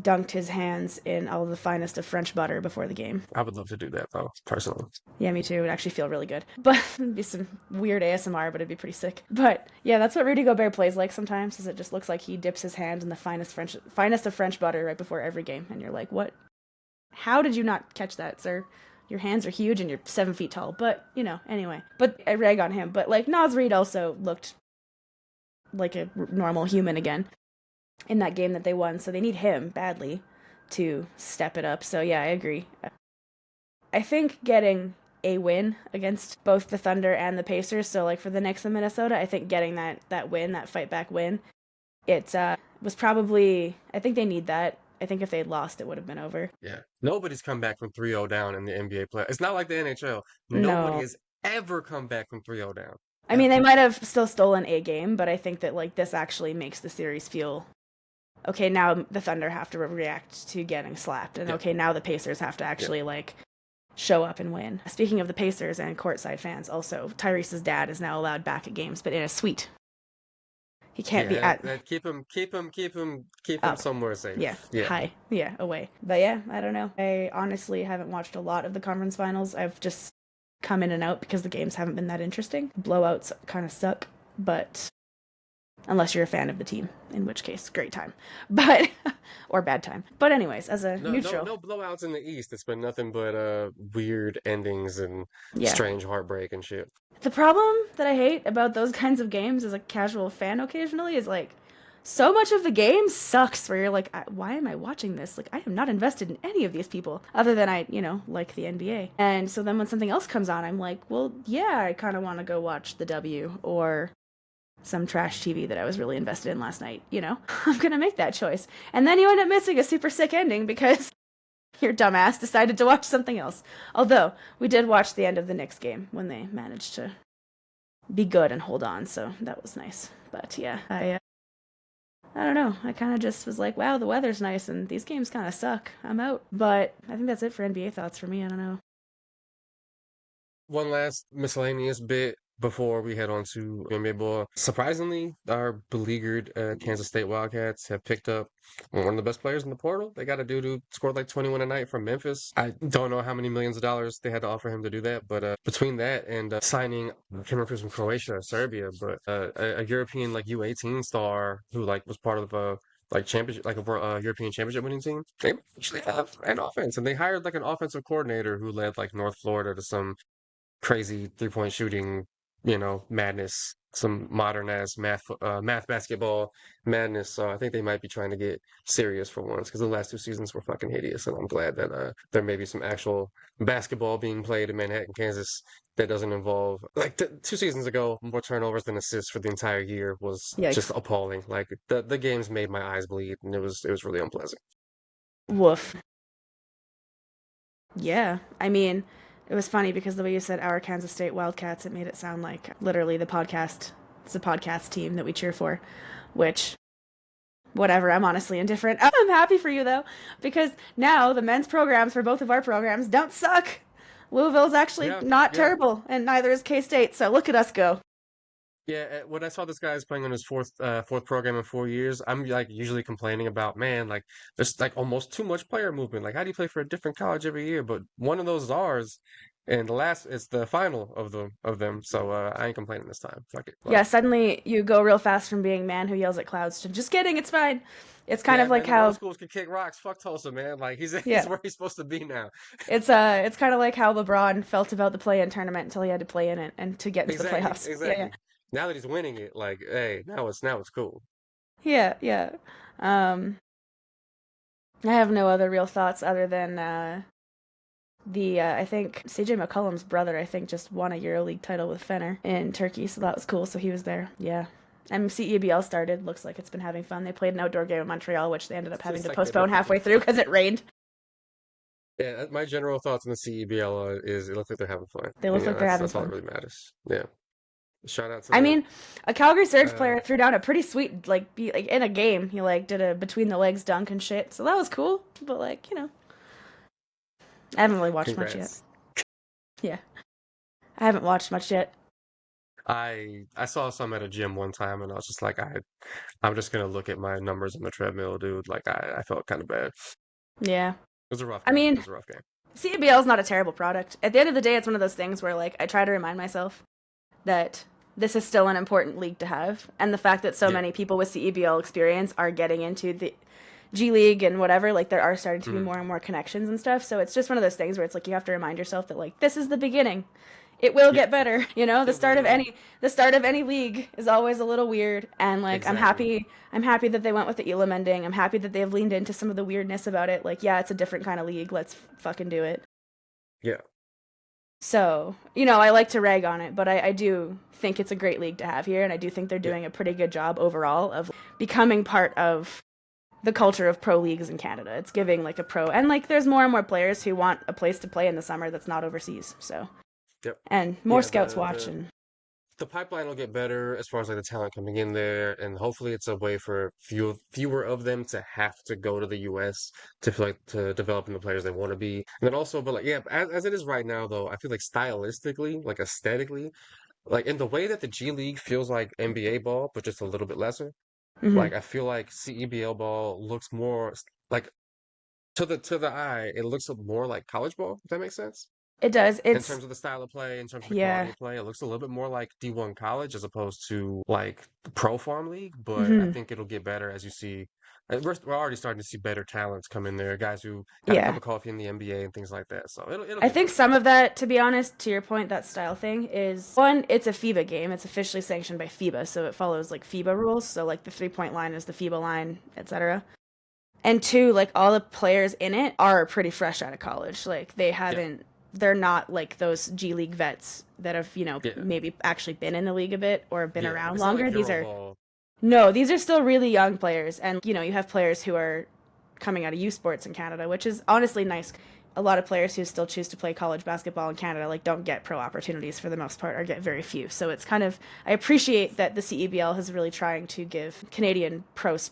dunked his hands in all the finest of French butter before the game. I would love to do that though, personally. Yeah, me too. It would actually feel really good. But it'd be some weird ASMR, but it'd be pretty sick. But yeah, that's what Rudy Gobert plays like sometimes, is it just looks like he dips his hand in the finest of French butter right before every game. And you're like, what? How did you not catch that, sir? Your hands are huge and you're 7 feet tall. But, anyway. But I rag on him. But like Naz Reid also looked like a normal human again in that game that they won. So they need him badly to step it up. So yeah, I agree. I think getting a win against both the Thunder and the Pacers, so like for the Knicks and Minnesota, I think getting that win, that fight back win, it was probably, I think they need that. I think if they'd lost, it would have been over. Yeah. Nobody's come back from 3-0 down in the NBA play. It's not like the NHL. Nobody No. has ever come back from 3-0 down. I mean, they Ever. might have still stolen a game, but I think that like this actually makes the series feel okay. Now the Thunder have to react to getting slapped, and Yeah. okay, now the Pacers have to actually like show up and win. Speaking of the Pacers and courtside fans, also Tyrese's dad is now allowed back at games, but in a suite. He can't be at Keep him up. somewhere safe. Yeah, Yeah. high. Yeah, away. But yeah, I don't know. I honestly haven't watched a lot of the conference finals. I've just come in and out because the games haven't been that interesting. Blowouts kind of suck, but unless you're a fan of the team, in which case, great time. But or bad time. But anyways, as a neutral, No blowouts in the East. It's been nothing but weird endings and yeah. strange heartbreak and shit. The problem that I hate about those kinds of games as a casual fan occasionally is like so much of the game sucks where you're like, why am I watching this? Like, I am not invested in any of these people other than I, like the NBA. And so then when something else comes on, I'm like, well, yeah, I kind of want to go watch the W or some trash TV that I was really invested in last night. I'm going to make that choice. And then you end up missing a super sick ending because your dumbass decided to watch something else. Although, we did watch the end of the Knicks game when they managed to be good and hold on, so that was nice. But yeah, I don't know. I kind of just was like, wow, the weather's nice and these games kind of suck. I'm out. But I think that's it for NBA thoughts for me. I don't know. One last miscellaneous bit. before we head on to NBA ball. Surprisingly, our beleaguered Kansas State Wildcats have picked up one of the best players in the portal. They got a dude who scored like 21 a night from Memphis. I don't know how many millions of dollars they had to offer him to do that, but between that and signing, I can't remember if it was from Croatia or Serbia, but a European like U18 star who like was part of a like championship, like a European championship winning team. They actually have an offense, and they hired like an offensive coordinator who led like North Florida to some crazy 3-point shooting, madness, some modern ass math basketball madness. So I think they might be trying to get serious for once because the last 2 seasons were fucking hideous, and I'm glad that there may be some actual basketball being played in Manhattan, Kansas that doesn't involve like 2 seasons ago, more turnovers than assists for the entire year was just Yikes. appalling. Like the games made my eyes bleed, and it was really unpleasant. Woof. Yeah. I mean, it was funny because the way you said our Kansas State Wildcats, it made it sound like literally the podcast. It's a podcast team that we cheer for, which, whatever, I'm honestly indifferent. I'm happy for you, though, because now the men's programs for both of our programs don't suck. Louisville's actually Yeah, not yeah. terrible, and neither is K-State, so look at us go. Yeah, when I saw this guy is playing on his fourth program in 4 years, I'm like usually complaining about, man, like there's like almost too much player movement. Like, how do you play for a different college every year? But one of those is ours, and the last is the final of them. So I ain't complaining this time. Fuck it. Yeah, Like, suddenly you go real fast from being man who yells at clouds to just kidding, it's fine. It's kind yeah, of like man, them old how, schools can kick rocks. Fuck Tulsa, man. Like he's yeah, where he's supposed to be now. it's kind of like how LeBron felt about the play-in tournament until he had to play in it and to get into the Exactly, playoffs. Yeah, yeah. exactly. Now that he's winning it, like, hey, now it's cool. Yeah, yeah. Um, I have no other real thoughts other than the I think CJ McCollum's brother I think just won a EuroLeague title with Fener in Turkey, so that was cool. So he was there. Yeah. And CEBL started. Looks like it's been having fun. They played an outdoor game in Montreal, which they ended up It's having just to like postpone halfway through because it rained. yeah. My general thoughts on the CEBL is it looks like they're having fun. They And, look like they're having that's all that fun. really matters. Yeah. Shout out to I them. mean, a Calgary Surge Uh, player threw down a pretty sweet like in a game. He like did a between the legs dunk and shit. So that was cool. But I haven't really watched much yet. congrats. Yeah, I haven't watched much yet. I saw some at a gym one time, and I was just like, I'm just gonna look at my numbers on the treadmill, dude. Like I felt kind of bad. It Yeah, was a rough I game. It mean, was a rough game. CBL is not a terrible product. At the end of the day, it's one of those things where like I try to remind myself that this is still an important league to have, and the fact that so Yeah. many people with CEBL experience are getting into the G League and whatever, like there are starting to be Mhm. more and more connections and stuff. So it's just one of those things where it's like you have to remind yourself that like this is the beginning. It will Yep. get better. The It start of will. any league is always a little weird, and like Exactly. I'm happy that they went with the Elam ending. I'm happy that they've leaned into some of the weirdness about it. Like, yeah, it's a different kind of league. Let's fucking do it. Yeah. So, I like to rag on it, but I do think it's a great league to have here, and I do think they're Yeah. doing a pretty good job overall of becoming part of the culture of pro leagues in Canada. It's giving like a pro, and like there's more and more players who want a place to play in the summer that's not overseas. So, Yep. and more Yeah. scouts The watch, the and the pipeline will get better as far as like the talent coming in there, and hopefully it's a way for fewer of them to have to go to the U.S. to feel like to develop into the players they want to be. And then also, but like yeah, as it is right now though, I feel like stylistically, like aesthetically, like in the way that the G League feels like NBA ball, but just a little bit lesser. hmm Like I feel like CEBL ball looks more like to the eye, it looks more like college ball, if that makes sense. it does. In It's terms of the style of play, in terms of the quality yeah. of play, it looks a little bit more like D1 college as opposed to like the Pro Farm League. But I hmm think it'll get better as you see. We're already starting to see better talents come in there, guys who got a cup Yeah. of coffee in the NBA and things like that. So it'll I get think better. some of that, to be honest, to your point, that style thing is one, it's a FIBA game. It's officially sanctioned by FIBA, so it follows like FIBA rules. So like the 3-point line is the FIBA line, etc. And two, like all the players in it are pretty fresh out of college. Like Yeah, they're not like those G League vets that have, yeah, maybe actually been in the league a bit or been yeah. around It's not like longer. These Euro are, ball. no, these are still really young players. And, you have players who are coming out of U Sports in Canada, which is honestly nice. A lot of players who still choose to play college basketball in Canada like don't get pro opportunities for the most part or get very few. So it's kind of I appreciate that the CEBL is really trying to give Canadian pros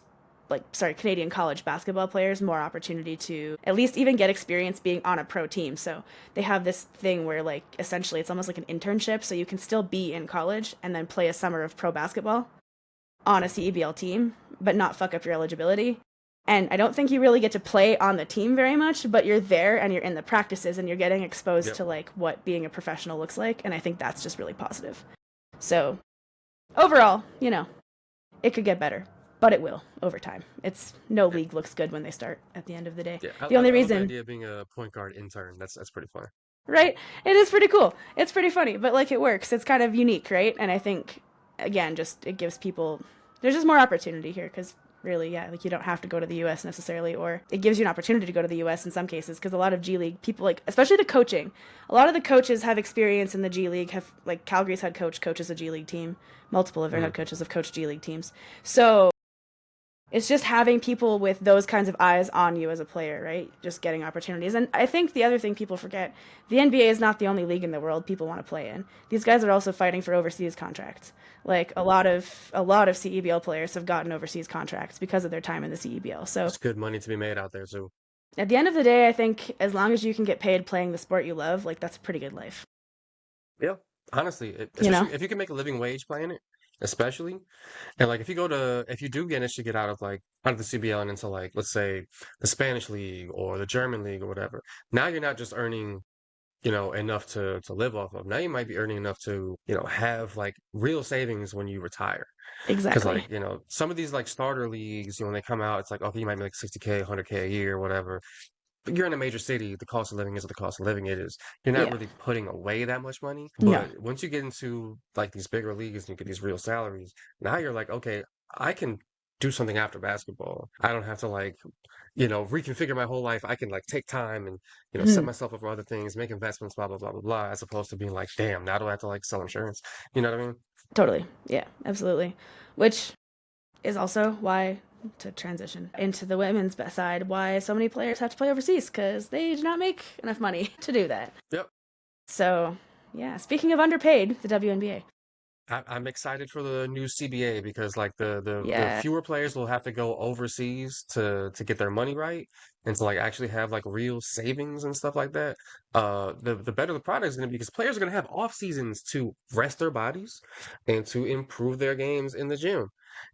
Canadian college basketball players more opportunity to at least even get experience being on a pro team. So they have this thing where like essentially it's almost like an internship, so you can still be in college and then play a summer of pro basketball on a CEBL team, but not fuck up your eligibility. And I don't think you really get to play on the team very much, but you're there and you're in the practices and you're getting exposed Yep. to like what being a professional looks like. And I think that's just really positive. So overall, it could get better, but it will over time. It's no Yeah. league looks good when they start at the end of the day. Yeah. The only I love the reason, idea of being a point guard intern. That's pretty fun. right? It is pretty cool. It's pretty funny, but like it works. It's kind of unique, right? And I think again, just it gives people there's just more opportunity here because really, yeah, like you don't have to go to the US necessarily, or it gives you an opportunity to go to the US in some cases because a lot of G League people like especially the coaching. A lot of the coaches have experience in the G League, have like Calgary's head coach coaches a G League team. Multiple of their Hmm. head coaches have coached G League teams. So it's just having people with those kinds of eyes on you as a player, right? Just getting opportunities. And I think the other thing people forget, the NBA is not the only league in the world people want to play in. These guys are also fighting for overseas contracts. Like a lot of CEBL players have gotten overseas contracts because of their time in the CEBL. So There's good money to be made out there too. at the end of the day, I think as long as you can get paid playing the sport you love, like that's a pretty good life. Yeah. Honestly, You know? especially if you can make a living wage playing it, especially. And like if you do manage to get out of the CBL and into like let's say the Spanish league or the German league or whatever, now you're not just earning, enough to live off of. Now you might be earning enough to, have like real savings when you retire. Because Exactly. like, some of these like starter leagues, when they come out, it's like, okay, you might make like 60K, 100K a year, whatever. But you're in a major city, the cost of living is what the cost of living it is. You're not Yeah. really putting away that much money. No. But once you get into like these bigger leagues and you get these real salaries, now you're like, okay, I can do something after basketball. I don't have to like, reconfigure my whole life. I can like take time and, set Mhm. myself up for other things, make investments, blah, blah, blah, blah, blah, as opposed to being like, damn, now do I have to like sell insurance? You know what I mean? Totally. Yeah, absolutely. Which is also why to transition into the women's side, why so many players have to play overseas because they do not make enough money to do that. Yep. So, yeah, speaking of underpaid, the WNBA. I'm excited for the new CBA because like the Yeah, fewer players will have to go overseas to get their money right and to like actually have like real savings and stuff like that. The better the product is going to be because players are going to have off seasons to rest their bodies and to improve their games in the gym.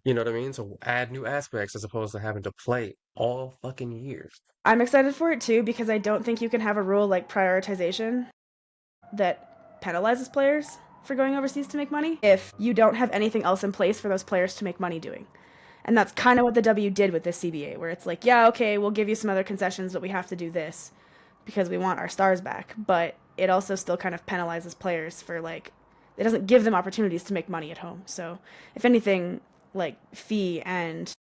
You know what I mean? To add new aspects as opposed to having to play all fucking years. I'm excited for it too because I don't think you can have a rule like prioritization that penalizes players for going overseas to make money if you don't have anything else in place for those players to make money doing. And that's kind of what the W did with this CBA, where it's like, yeah, okay, we'll give you some other concessions, but we have to do this because we want our stars back. But it also still kind of penalizes players for like, it doesn't give them opportunities to make money at home. So if anything, like Fee and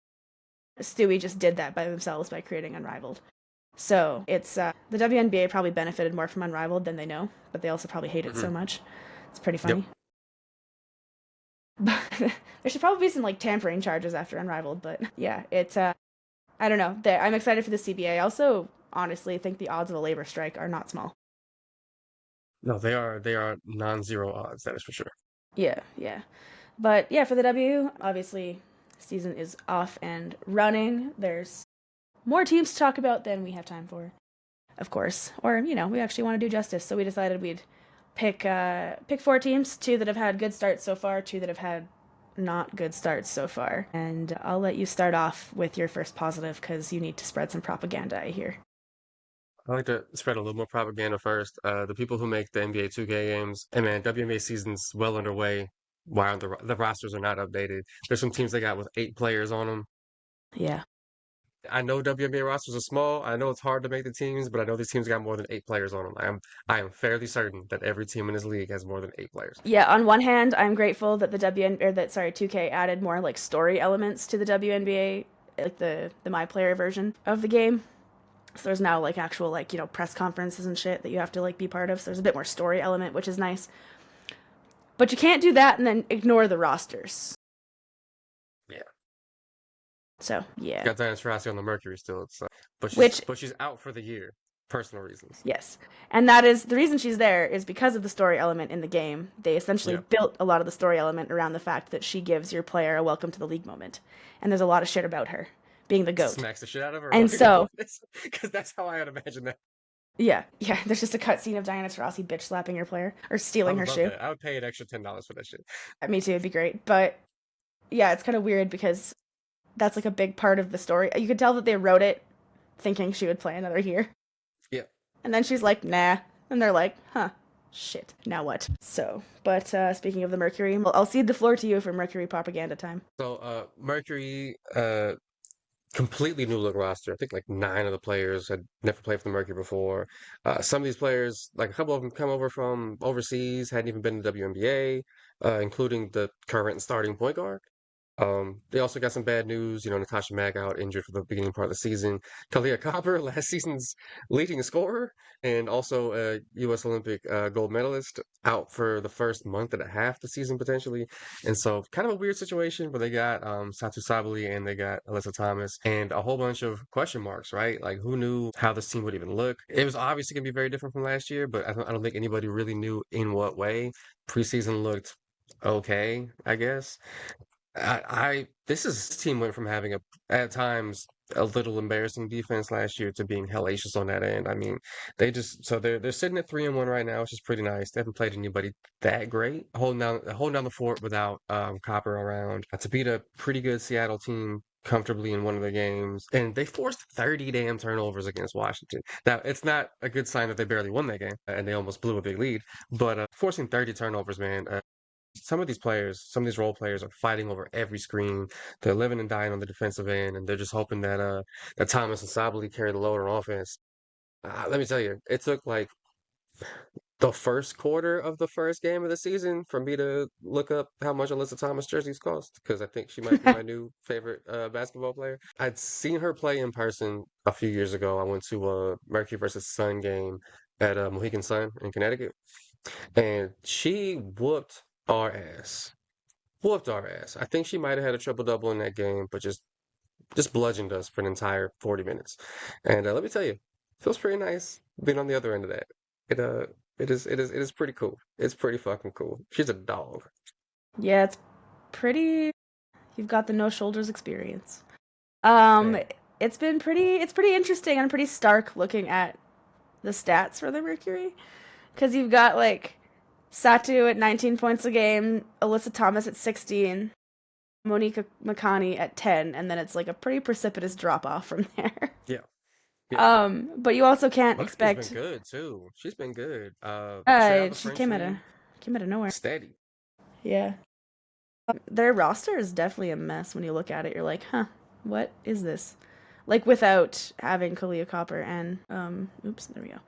Stewie just did that by themselves by creating Unrivaled. So it's the WNBA probably benefited more from Unrivaled than they know, but they also probably hate it so Hmm. much. It's pretty Yep. funny. But there should probably be some like tampering charges after Unrivaled, but yeah, it's I don't know. I'm excited for the CBA. I also honestly think the odds of a labor strike are not small. No, they are non-zero odds, that is for sure. Yeah, yeah. But yeah, for the W, obviously season is off and running. There's more teams to talk about than we have time for, of course. Or, we actually want to do justice, so we decided we'd pick four teams, two that have had good starts so far, two that have had not good starts so far. And I'll let you start off with your first positive because you need to spread some propaganda, I hear. I like to spread a little more propaganda first. The people who make the NBA 2K games, hey man, WNBA season's well underway. Why aren't the rosters are not updated? There's some teams they got with 8 players on them. Yeah. I know WNBA rosters are small. I know it's hard to make the teams, but I know these teams got more than 8 players on them. I am fairly certain that every team in this league has more than 8 players. Yeah, on one hand, I'm grateful that the WN or that sorry, 2K added more like story elements to the WNBA, like the my player version of the game. So there's now like actual like, press conferences and shit that you have to like be part of. So there's a bit more story element, which is nice. But you can't do that and then ignore the rosters. Yeah, So, yeah. got Diana Taurasi on the Mercury still. Which But she's out for the year, personal reasons. yes. And that is the reason she's there is because of the story element in the game. They essentially Yeah, built a lot of the story element around the fact that she gives your player a welcome to the league moment. And there's a lot of shit about her being the goat. Smacks the shit out of her. And Like, so, what is? Because that's how I had imagined that. yeah, there's just a cutscene of Diana Taurasi bitch slapping her player or I stealing her would love shoe. that. I would pay an extra $10 for that shit. Me too, it'd be great. But yeah, it's kind of weird because that's like a big part of the story. You could tell that they wrote it thinking she would play another year. Yeah. And then she's like, nah. And they're like, huh, shit, now what? So, but speaking of the Mercury, well, I'll cede the floor to you for Mercury propaganda time. So, Mercury, completely new look roster. I think like 9 of the players had never played for the Mercury before. Some of these players, like a couple of them, come over from overseas, hadn't even been to WNBA, including the current starting point guard. They also got some bad news. Natasha Mack out injured for the beginning part of the season. Kalia Copper, last season's leading scorer, and also a U.S. Olympic gold medalist, out for the first month and a half the season potentially. And so, kind of a weird situation, but they got Satu Sabali and they got Alyssa Thomas and a whole bunch of question marks, right? Like, who knew how this team would even look? It was obviously going to be very different from last year, but I don't think anybody really knew in what way. Preseason looked okay, I guess. This team went from having at times a little embarrassing defense last year to being hellacious on that end. I mean, they're sitting at 3-1 right now, which is pretty nice. They haven't played anybody that great, holding down the fort without Copper around, to beat a pretty good Seattle team comfortably in one of the games, and they forced 30 damn turnovers against Washington. Now, it's not a good sign that they barely won that game and they almost blew a big lead, but forcing 30 turnovers, man. Some of these role players are fighting over every screen. They're living and dying on the defensive end, and they're just hoping that Thomas and Sabali carry the load on offense. Let me tell you, it took like the first quarter of the first game of the season for me to look up how much Alyssa Thomas jerseys cost, because I think she might be my new favorite basketball player. I'd seen her play in person a few years ago. I went to a Mercury versus Sun game at Mohegan Sun in Connecticut, and she whooped our ass. I think she might have had a triple double in that game, but just bludgeoned us for an entire 40 minutes. And let me tell you, feels pretty nice being on the other end of that. It uh it is pretty cool. It's pretty fucking cool. She's a dog. Yeah, it's pretty. You've got the no shoulders experience. Um, Man. it's pretty interesting and pretty stark looking at the stats for the Mercury because you've got like Satu at 19 points a game, Alyssa Thomas at 16, Monica Makani at 10, and then it's like a pretty precipitous drop off from there. Yeah. Yeah. But you also can't Monaco's been expect. good too. She's been good. Straight out of the She French league, came out of nowhere. steady. Yeah, their roster is definitely a mess when you look at it. You're like, huh, what is this? Like without having Kalia Copper and oops, there we go.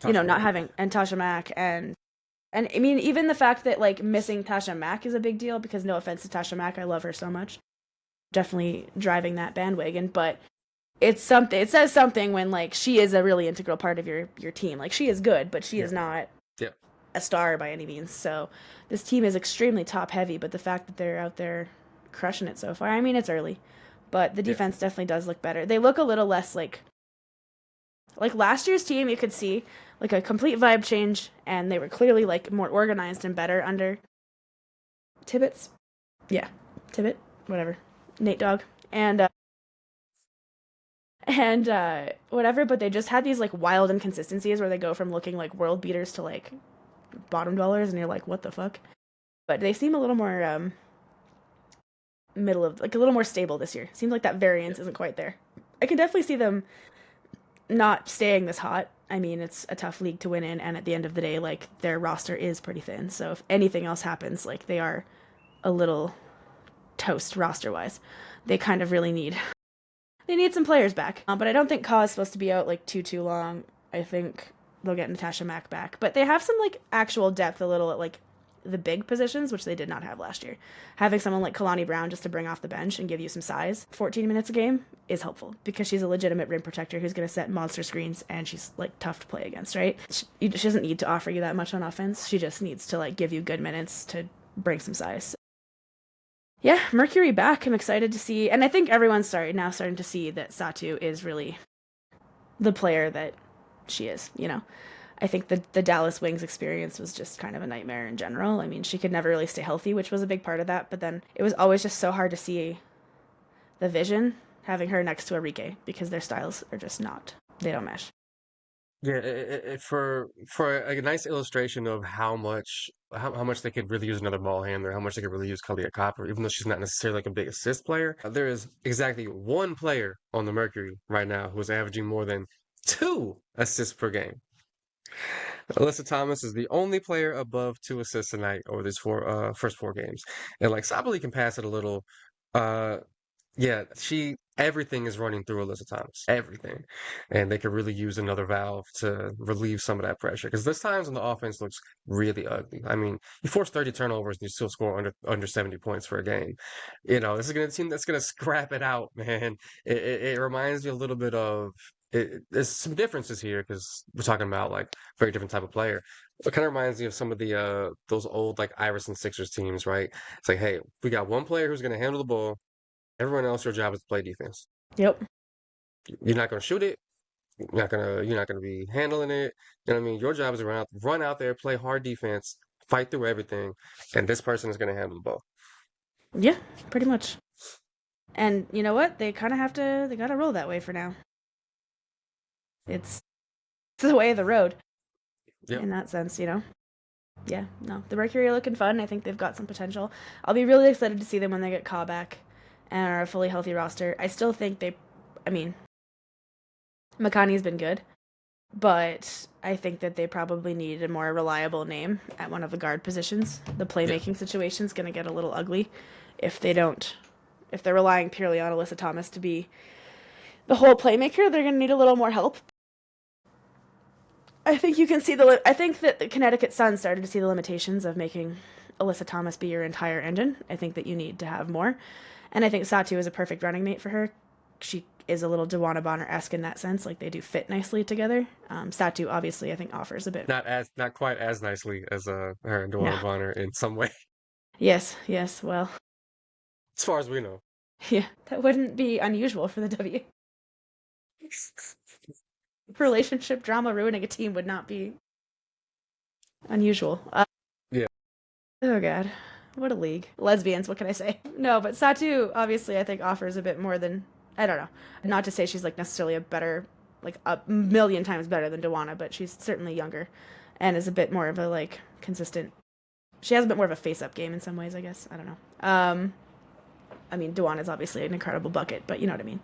Tasha Not Mack. having and Tasha Mack and I mean even the fact that like missing Tasha Mack is a big deal because no offense to Tasha Mack, I love her so much. Definitely driving that bandwagon, but it's something. It says something when like she is a really integral part of your team. Like she is good, but she Yeah. is not Yeah. a star by any means. So this team is extremely top heavy, but the fact that they're out there crushing it so far, I mean it's early, but the Yeah. defense definitely does look better. They look a little less like last year's team. You could see like a complete vibe change, and they were clearly like more organized and better under Tibbetts. Yeah, Tibbet, whatever, Nate Dogg, and whatever. But they just had these like wild inconsistencies where they go from looking like world beaters to like bottom dwellers, and you're like, what the fuck? But they seem a little more middle of like a little more stable this year. Seems like that variance Yeah. isn't quite there. I can definitely see them not staying this hot. I mean, it's a tough league to win in, and at the end of the day, like their roster is pretty thin. So if anything else happens, like they are a little toast roster wise. They kind of really need some players back. But I don't think Ka is supposed to be out like too long. I think they'll get Natasha Mack back. But they have some like actual depth a little at like the big positions, which they did not have last year. Having someone like Kalani Brown just to bring off the bench and give you some size, 14 minutes a game, is helpful because she's a legitimate rim protector who's going to set monster screens and she's like tough to play against, right? She doesn't need to offer you that much on offense. She just needs to like give you good minutes to bring some size. Yeah, Mercury back. I'm excited to see, and I think everyone's starting to see that Satu is really the player that she is. I think the Dallas Wings experience was just kind of a nightmare in general. I mean, she could never really stay healthy, which was a big part of that. But then it was always just so hard to see the vision having her next to Enrique because their styles are just not, they don't mesh. Yeah, for a nice illustration of how much they could really use another ball handler, how much they could really use Kalia Copper, even though she's not necessarily like a big assist player. There is exactly one player on the Mercury right now who is averaging more than 2 assists per game. Alyssa Thomas is the only player above 2 assists tonight over these first 4 games. And like Sabali can pass it a little. Uh, yeah, everything is running through Alyssa Thomas, everything, and they could really use another valve to relieve some of that pressure. Because there's times when the offense looks really ugly. I mean, you force 30 turnovers and you still score under 70 points for a game. This is gonna team that's gonna scrap it out, man. It reminds me a little bit of there's some differences here because we're talking about like very different type of player. It kind of reminds me of some of the those old like Iverson Sixers teams, right? It's like, hey, we got one player who's gonna handle the ball. Everyone else, your job is to play defense. Yep. You're not going to shoot it. You're not gonna be handling it. You know what I mean? Your job is to run out there, play hard defense, fight through everything, and this person is going to handle the ball. Yeah, pretty much. And you know what? They kind of have to. They got to roll that way for now. It's the way of the road. Yep. In that sense, Yeah, no. The Mercury are looking fun. I think they've got some potential. I'll be really excited to see them when they get Ka back and are a fully healthy roster. I still think Makani's been good, but I think that they probably need a more reliable name at one of the guard positions. The playmaking situation's going to get a little ugly if they're relying purely on Alyssa Thomas to be the whole playmaker. They're going to need a little more help. I think you can see I think that the Connecticut Sun started to see the limitations of making Alyssa Thomas be your entire engine. I think that you need to have more. And I think Satu is a perfect running mate for her. She is a little Dewana Bonner-esque in that sense. Like, they do fit nicely together. Satu, obviously, I think offers a bit. Not quite as nicely as her and Dewana Bonner in some way. Yes, well. As far as we know. Yeah, that wouldn't be unusual for the W. Relationship drama ruining a team would not be unusual. Yeah. Oh, God. What a league. Lesbians, what can I say? No, but Satu, obviously, I think offers a bit more than, I don't know. Not to say she's, like, necessarily a million times better than Dewana, but she's certainly younger and is a bit more of a, like, consistent. She has a bit more of a face-up game in some ways, I guess. I don't know. I mean, Dewana's obviously an incredible bucket, but you know what I mean.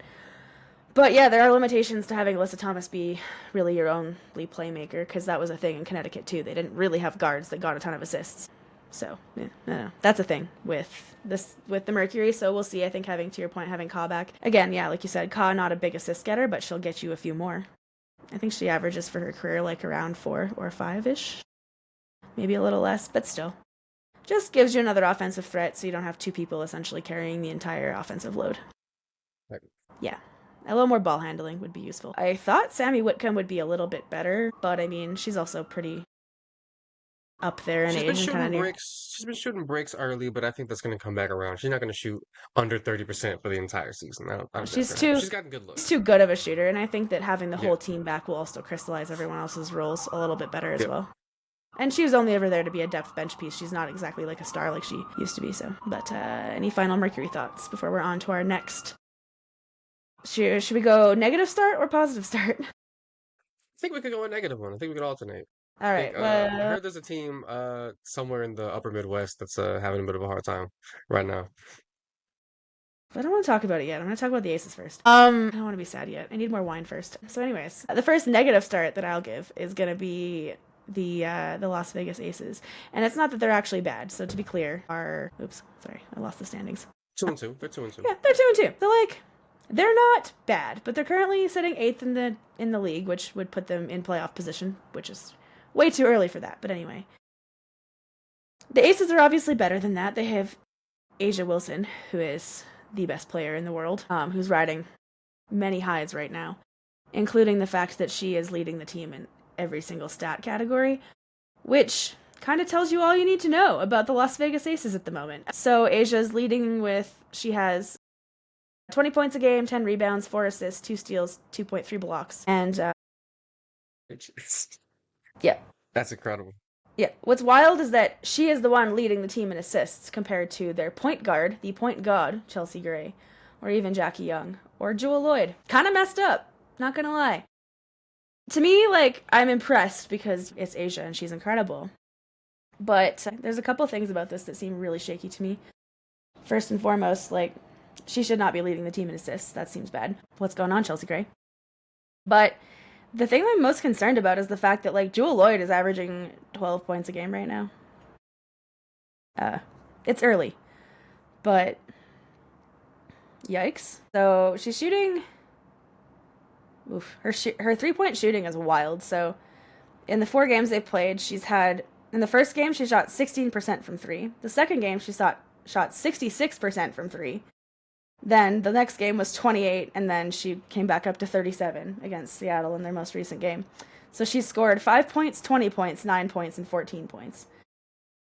But yeah, there are limitations to having Alyssa Thomas be really your only playmaker, because that was a thing in Connecticut, too. They didn't really have guards that got a ton of assists. So, yeah, no. That's a thing with the Mercury, so we'll see. I think to your point, having Ka back. Again, yeah, like you said, Ka not a big assist getter, but she'll get you a few more. I think she averages for her career like around 4 or 5-ish. Maybe a little less, but still. Just gives you another offensive threat, so you don't have 2 people essentially carrying the entire offensive load. Right. Yeah. A little more ball handling would be useful. I thought Sammy Whitcomb would be a little bit better, but I mean, she's also pretty up there in age. She's been shooting breaks early, but I think that's going to come back around. She's not going to shoot under 30% for the entire season. She's gotten good looks. She's too good of a shooter, and I think that having the whole team back will also crystallize everyone else's roles a little bit better as well. And she was only ever there to be a depth bench piece. She's not exactly like a star like she used to be. So, but any final Mercury thoughts before we're on to our next? Should we go negative start or positive start? I think we could go a negative one. I think we could alternate. All right. I heard there's a team somewhere in the upper Midwest that's having a bit of a hard time right now. I don't want to talk about it yet. I'm going to talk about the Aces first. I don't want to be sad yet. I need more wine first. So anyways, the first negative start that I'll give is going to be the Las Vegas Aces. And it's not that they're actually bad. So to be clear, I lost the standings. 2-2. They're 2-2. Yeah, they're 2-2. So they're not bad, but they're currently sitting 8th in the league, which would put them in playoff position, which is way too early for that. But anyway, the Aces are obviously better than that. They have A'ja Wilson, who is the best player in the world, who's riding many highs right now, including the fact that she is leading the team in every single stat category, which kind of tells you all you need to know about the Las Vegas Aces at the moment. So A'ja's leading she has 20 points a game, 10 rebounds, 4 assists, 2 steals, 2.3 blocks, and yeah. That's incredible. Yeah. What's wild is that she is the one leading the team in assists compared to their point guard, the point god, Chelsea Gray, or even Jackie Young, or Jewel Lloyd. Kind of messed up, not gonna lie. To me, like, I'm impressed because it's Asia and she's incredible. But there's a couple things about this that seem really shaky to me. First and foremost, like, she should not be leading the team in assists. That seems bad. What's going on, Chelsea Gray? But the thing I'm most concerned about is the fact that, like, Jewel Lloyd is averaging 12 points a game right now. It's early, but yikes. So she's shooting. Oof, her 3-point shooting is wild. So in the 4 games they've played, she's had in the first game she shot 16% from 3. The second game she shot 66% from 3. Then the next game was 28, and then she came back up to 37 against Seattle in their most recent game. So she scored 5 points, 20 points, 9 points, and 14 points.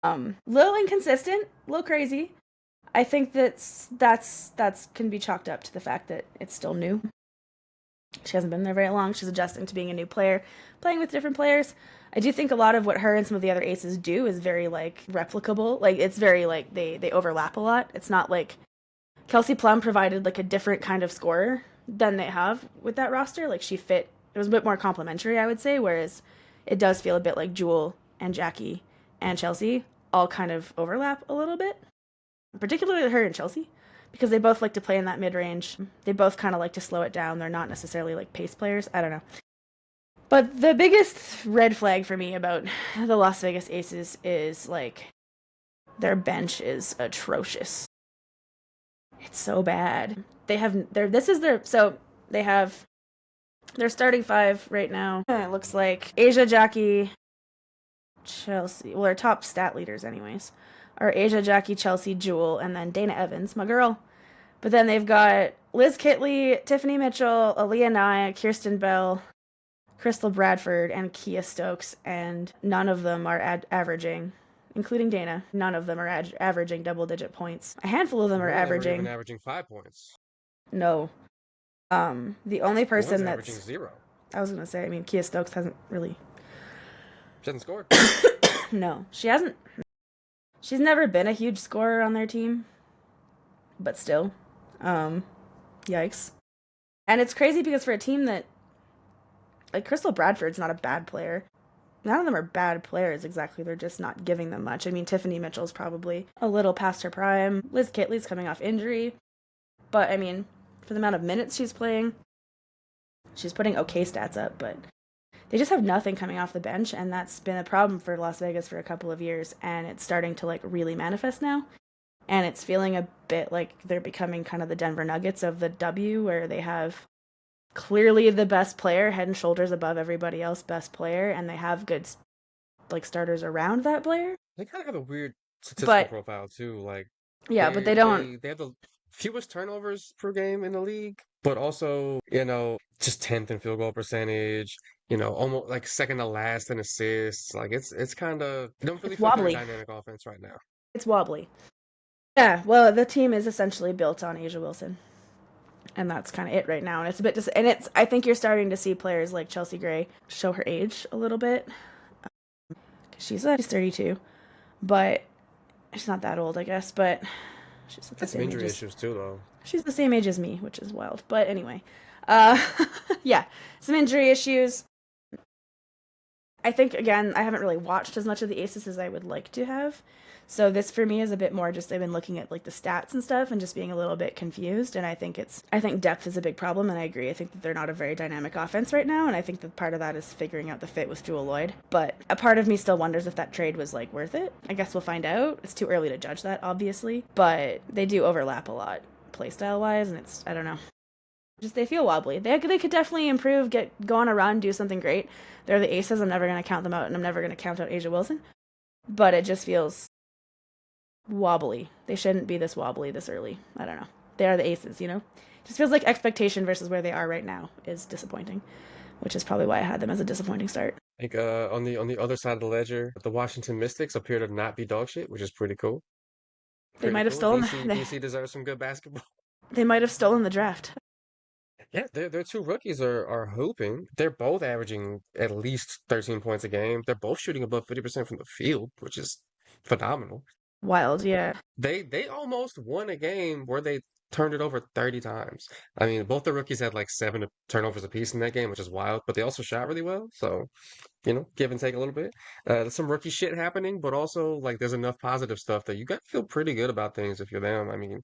Little inconsistent, a little crazy. I think that's can be chalked up to the fact that it's still new. She hasn't been there very long. She's adjusting to being a new player, playing with different players. I do think a lot of what her and some of the other aces do is very, like, replicable. Like, it's very, like, they overlap a lot. It's not like Kelsey Plum provided, like, a different kind of scorer than they have with that roster. Like, it was a bit more complimentary, I would say, whereas it does feel a bit like Jewel and Jackie and Chelsea all kind of overlap a little bit. Particularly her and Chelsea, because they both like to play in that mid-range. They both kind of like to slow it down. They're not necessarily, like, pace players. I don't know. But the biggest red flag for me about the Las Vegas Aces is, like, their bench is atrocious. It's so bad. They have they have their starting 5 right now. It looks like Asia, Jackie, Chelsea. Well, their top stat leaders, anyways, are Asia, Jackie, Chelsea, Jewel, and then Dana Evans, my girl. But then they've got Liz Kitley, Tiffany Mitchell, Aaliyah Nye, Kirsten Bell, Crystal Bradford, and Kia Stokes, and none of them are averaging, including Dana, none of them are averaging double-digit points. A handful of them are averaging. Even averaging 5 points. No. The only person that's averaging 0. I was gonna say, I mean, Kia Stokes hasn't really. She hasn't scored. No, she hasn't. She's never been a huge scorer on their team, but still, yikes. And it's crazy because for a team that, like, Crystal Bradford's not a bad player. None of them are bad players exactly. They're just not giving them much. I mean, Tiffany Mitchell's probably a little past her prime. Liz Kitley's coming off injury. But, I mean, for the amount of minutes she's playing, she's putting okay stats up, but they just have nothing coming off the bench, and that's been a problem for Las Vegas for a couple of years, and it's starting to, like, really manifest now. And it's feeling a bit like they're becoming kind of the Denver Nuggets of the W, where they have clearly the best player, head and shoulders above everybody else, best player, and they have good, like, starters around that player. They kind of have a weird statistical profile too. Like, yeah, but they don't. They have the fewest turnovers per game in the league, but also, just 10th in field goal percentage. Almost like second to last in assists. Like, it's kind of don't really feel like a dynamic offense right now. It's wobbly. Yeah, well, the team is essentially built on A'ja Wilson. And that's kind of it right now. And it's a bit I think you're starting to see players like Chelsea Gray show her age a little bit. She's 32, but she's not that old, I guess. But she's the same injury issues too, though. She's the same age as me, which is wild. But anyway, yeah, some injury issues. I think, again, I haven't really watched as much of the Aces as I would like to have. So this for me is a bit more just I've been looking at, like, the stats and stuff and just being a little bit confused. And I think depth is a big problem, and I agree. I think that they're not a very dynamic offense right now, and I think that part of that is figuring out the fit with Jewel Lloyd. But a part of me still wonders if that trade was, like, worth it. I guess we'll find out. It's too early to judge that, obviously. But they do overlap a lot playstyle-wise, and I don't know. Just they feel wobbly. They could definitely improve, go on a run, do something great. They're the Aces. I'm never going to count them out, and I'm never going to count out A'ja Wilson. But it just feels wobbly. They shouldn't be this wobbly this early. I don't know. They are the Aces, It just feels like expectation versus where they are right now is disappointing, which is probably why I had them as a disappointing start. I think on the other side of the ledger, the Washington Mystics appear to not be dog shit, which is pretty cool. They might have stolen. DC deserves some good basketball. They might have stolen the draft. Yeah, their 2 rookies are hooping. They're both averaging at least 13 points a game. They're both shooting above 50% from the field, which is phenomenal. Wild, yeah. They almost won a game where they turned it over 30 times. I mean, both the rookies had like seven turnovers apiece in that game, which is wild, but they also shot really well. So, give and take a little bit. There's some rookie shit happening, but also like there's enough positive stuff that you got to feel pretty good about things if you're them. I mean,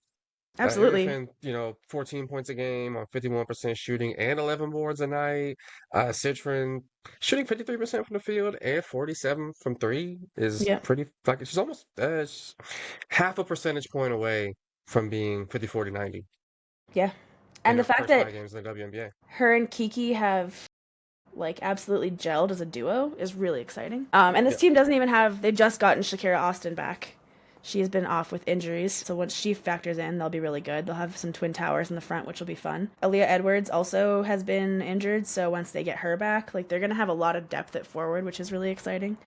Absolutely. Irfan, 14 points a game on 51% shooting and 11 boards a night. Citron shooting 53% from the field and 47 from three is Yeah. pretty like she's almost half a percentage point away from being 50, 40, 90 Yeah. in And the her fact first that 5 games in the WNBA. her and Kiki have like absolutely gelled as a duo is really exciting. And this Yeah. team doesn't even have, they've just gotten Shakira Austin back. She has been off with injuries, so once she factors in, they'll be really good. They'll have some twin towers in the front, which will be fun. Aaliyah Edwards also has been injured, so once they get her back, like they're gonna have a lot of depth at forward, which is really exciting.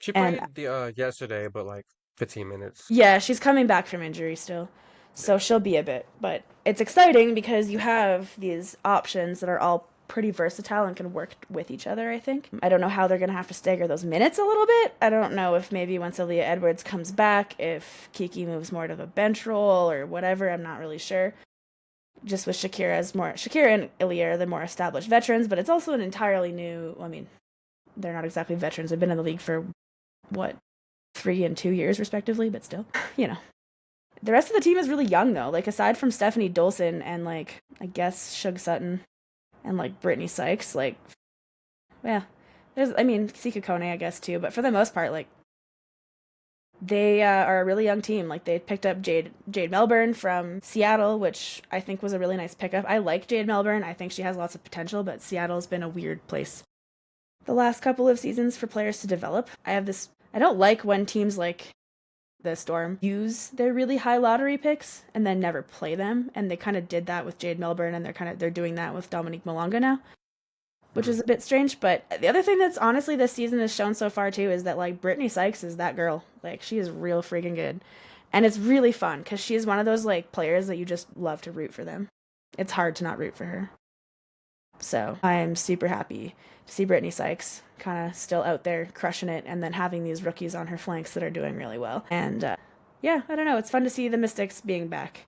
She And played the yesterday, but like 15 minutes. yeah, she's coming back from injury still, Yeah. so she'll be a bit. But it's exciting because you have these options that are all pretty versatile and can work with each other, I think. I don't know how they're going to have to stagger those minutes a little bit. I don't know if maybe once Aaliyah Edwards comes back, if Kiki moves more to the bench role or whatever. I'm not really sure. Just with Shakira and Aaliyah are the more established veterans, but it's also an entirely new, I mean, they're not exactly veterans. They've been in the league for, what, 3 and 2 years respectively, but still, you know. The rest of the team is really young though. Like aside from Stephanie Dolson and like I guess Shug Sutton and like Brittany Sykes, like yeah, there's I mean Sika Kone I guess too, but for the most part like they are a really young team. Like they picked up Jade Melbourne from Seattle, which I think was a really nice pickup. I like Jade Melbourne. I think she has lots of potential, but Seattle's been a weird place the last couple of seasons for players to develop. I don't like when teams like the Storm use their really high lottery picks and then never play them. And they kind of did that with Jade Melbourne, and they're doing that with Dominique Malonga now, which Mhm. is a bit strange. But the other thing that's honestly this season has shown so far too is that like Brittany Sykes is that girl. Like she is real freaking good, and it's really fun because she is one of those like players that you just love to root for them. It's hard to not root for her. So I'm super happy to see Brittany Sykes kind of still out there crushing it, and then having these rookies on her flanks that are doing really well. And yeah, I don't know. It's fun to see the Mystics being back.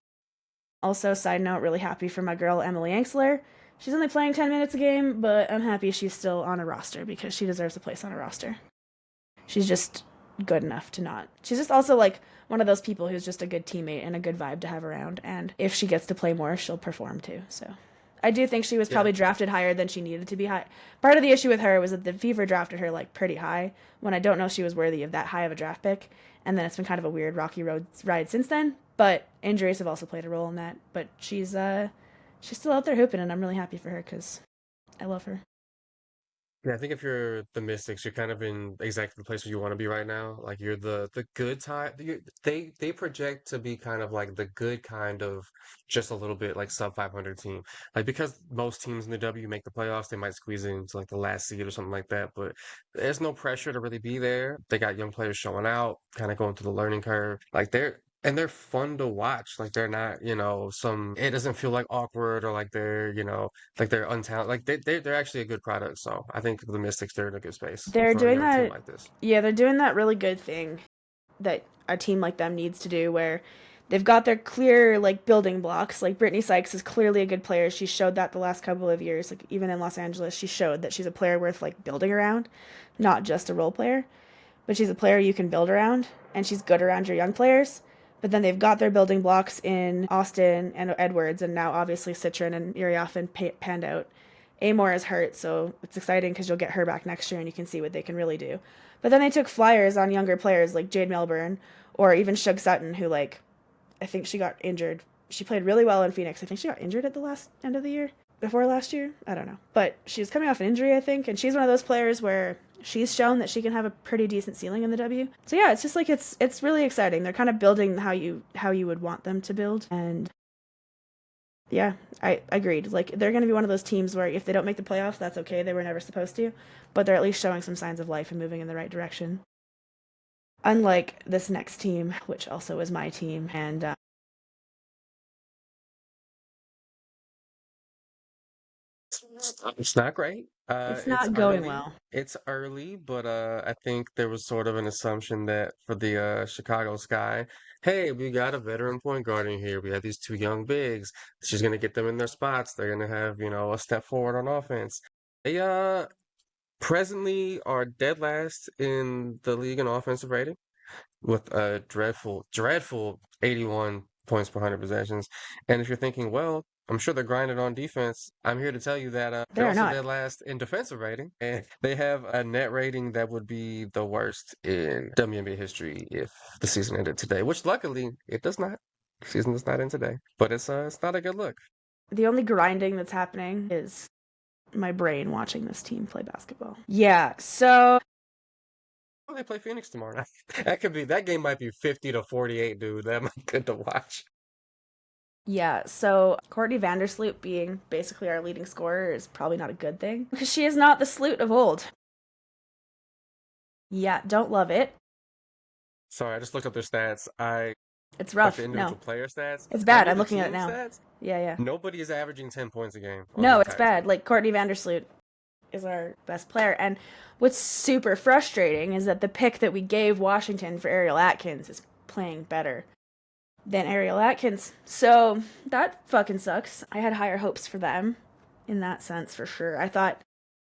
Also, side note, really happy for my girl Emily Angsler. She's only playing 10 minutes a game, but I'm happy she's still on a roster because she deserves a place on a roster. She's just good enough to not. She's just also like one of those people who's just a good teammate and a good vibe to have around. And if she gets to play more, she'll perform too. So I do think she was Yeah. probably drafted higher than she needed to be high. Part of the issue with her was that the Fever drafted her like pretty high when I don't know she was worthy of that high of a draft pick. And then it's been kind of a weird rocky road ride since then. But injuries have also played a role in that. But she's still out there hooping, and I'm really happy for her because I love her. Yeah, I think if you're the Mystics, you're kind of in exactly the place where you want to be right now. Like you're the good time. They project to be kind of like the good kind of just a little bit like sub 500 team. Like because most teams in the W make the playoffs, they might squeeze into like the last seed or something like that. But there's no pressure to really be there. They got young players showing out, kind of going through the learning curve. Like they're fun to watch. Like they're not, it doesn't feel like awkward or like like they're untalented. Like they're actually a good product. So I think the Mystics they're in a good space They're for a doing young team that, like this. yeah, they're doing that really good thing that a team like them needs to do where they've got their clear like building blocks. Like Brittany Sykes is clearly a good player. She showed that the last couple of years. Like even in Los Angeles, she showed that she's a player worth like building around, not just a role player, but she's a player you can build around, and she's good around your young players. But then they've got their building blocks in Austin and Edwards, and now obviously Citron and Uriafen panned out. Amor is hurt, so it's exciting because you'll get her back next year and you can see what they can really do. But then they took flyers on younger players like Jade Melbourne or even Shug Sutton, who like I think she got injured. She played really well in Phoenix. I think she got injured at the last end of the year, before last year. I don't know, but she's coming off an injury, I think, and she's one of those players where she's shown that she can have a pretty decent ceiling in the W. So yeah, it's just like it's really exciting. They're kind of building how you would want them to build, and yeah, I agreed. Like they're going to be one of those teams where if they don't make the playoffs, that's okay. They were never supposed to, but they're at least showing some signs of life and moving in the right direction. Unlike this next team, which also is my team, and It's not great. It's It's not going early. well. It's early, but I think there was sort of an assumption that for the Chicago Sky, hey, we got a veteran point guard in here. We have these two young bigs. She's gonna get them in their spots. They're gonna have, a step forward on offense. They presently are dead last in the league in offensive rating with a dreadful 81 points per 100 possessions. And if you're thinking, well, I'm sure they're grinding on defense, I'm here to tell you that They they're are also not. dead last in defensive rating, and they have a net rating that would be the worst in WNBA history if the season ended today, which luckily it does not. The season does not end today, but it's not a good look. The only grinding that's happening is my brain watching this team play basketball. Yeah, so Well, they play Phoenix tomorrow night. That game might be 50 to 48, dude. That might be good to watch. Courtney Vandersloot being basically our leading scorer is probably not a good thing because she is not the Sloot of old. Yeah, don't love it. Sorry, I just looked up their stats. It's Like the rough. No, individual player stats. it's I bad. knew I'm the looking at it team now. stats. Yeah, yeah. Nobody is averaging 10 points a game on the No, it's entire bad. team. Like Courtney Vandersloot is our best player, and what's super frustrating is that the pick that we gave Washington for Ariel Atkins is playing better than Ariel Atkins. So that fucking sucks. I had higher hopes for them in that sense for sure. I thought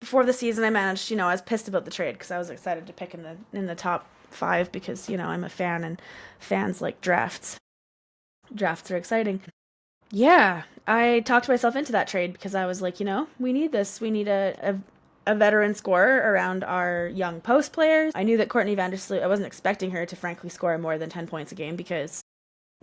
before the season I managed, I was pissed about the trade because I was excited to pick in the top 5 because, I'm a fan and fans like drafts. Drafts are exciting. Yeah, I talked myself into that trade because I was like, we need this. We need a veteran scorer around our young post players. I knew that Courtney Vandersloot, I wasn't expecting her to frankly score more than 10 points a game because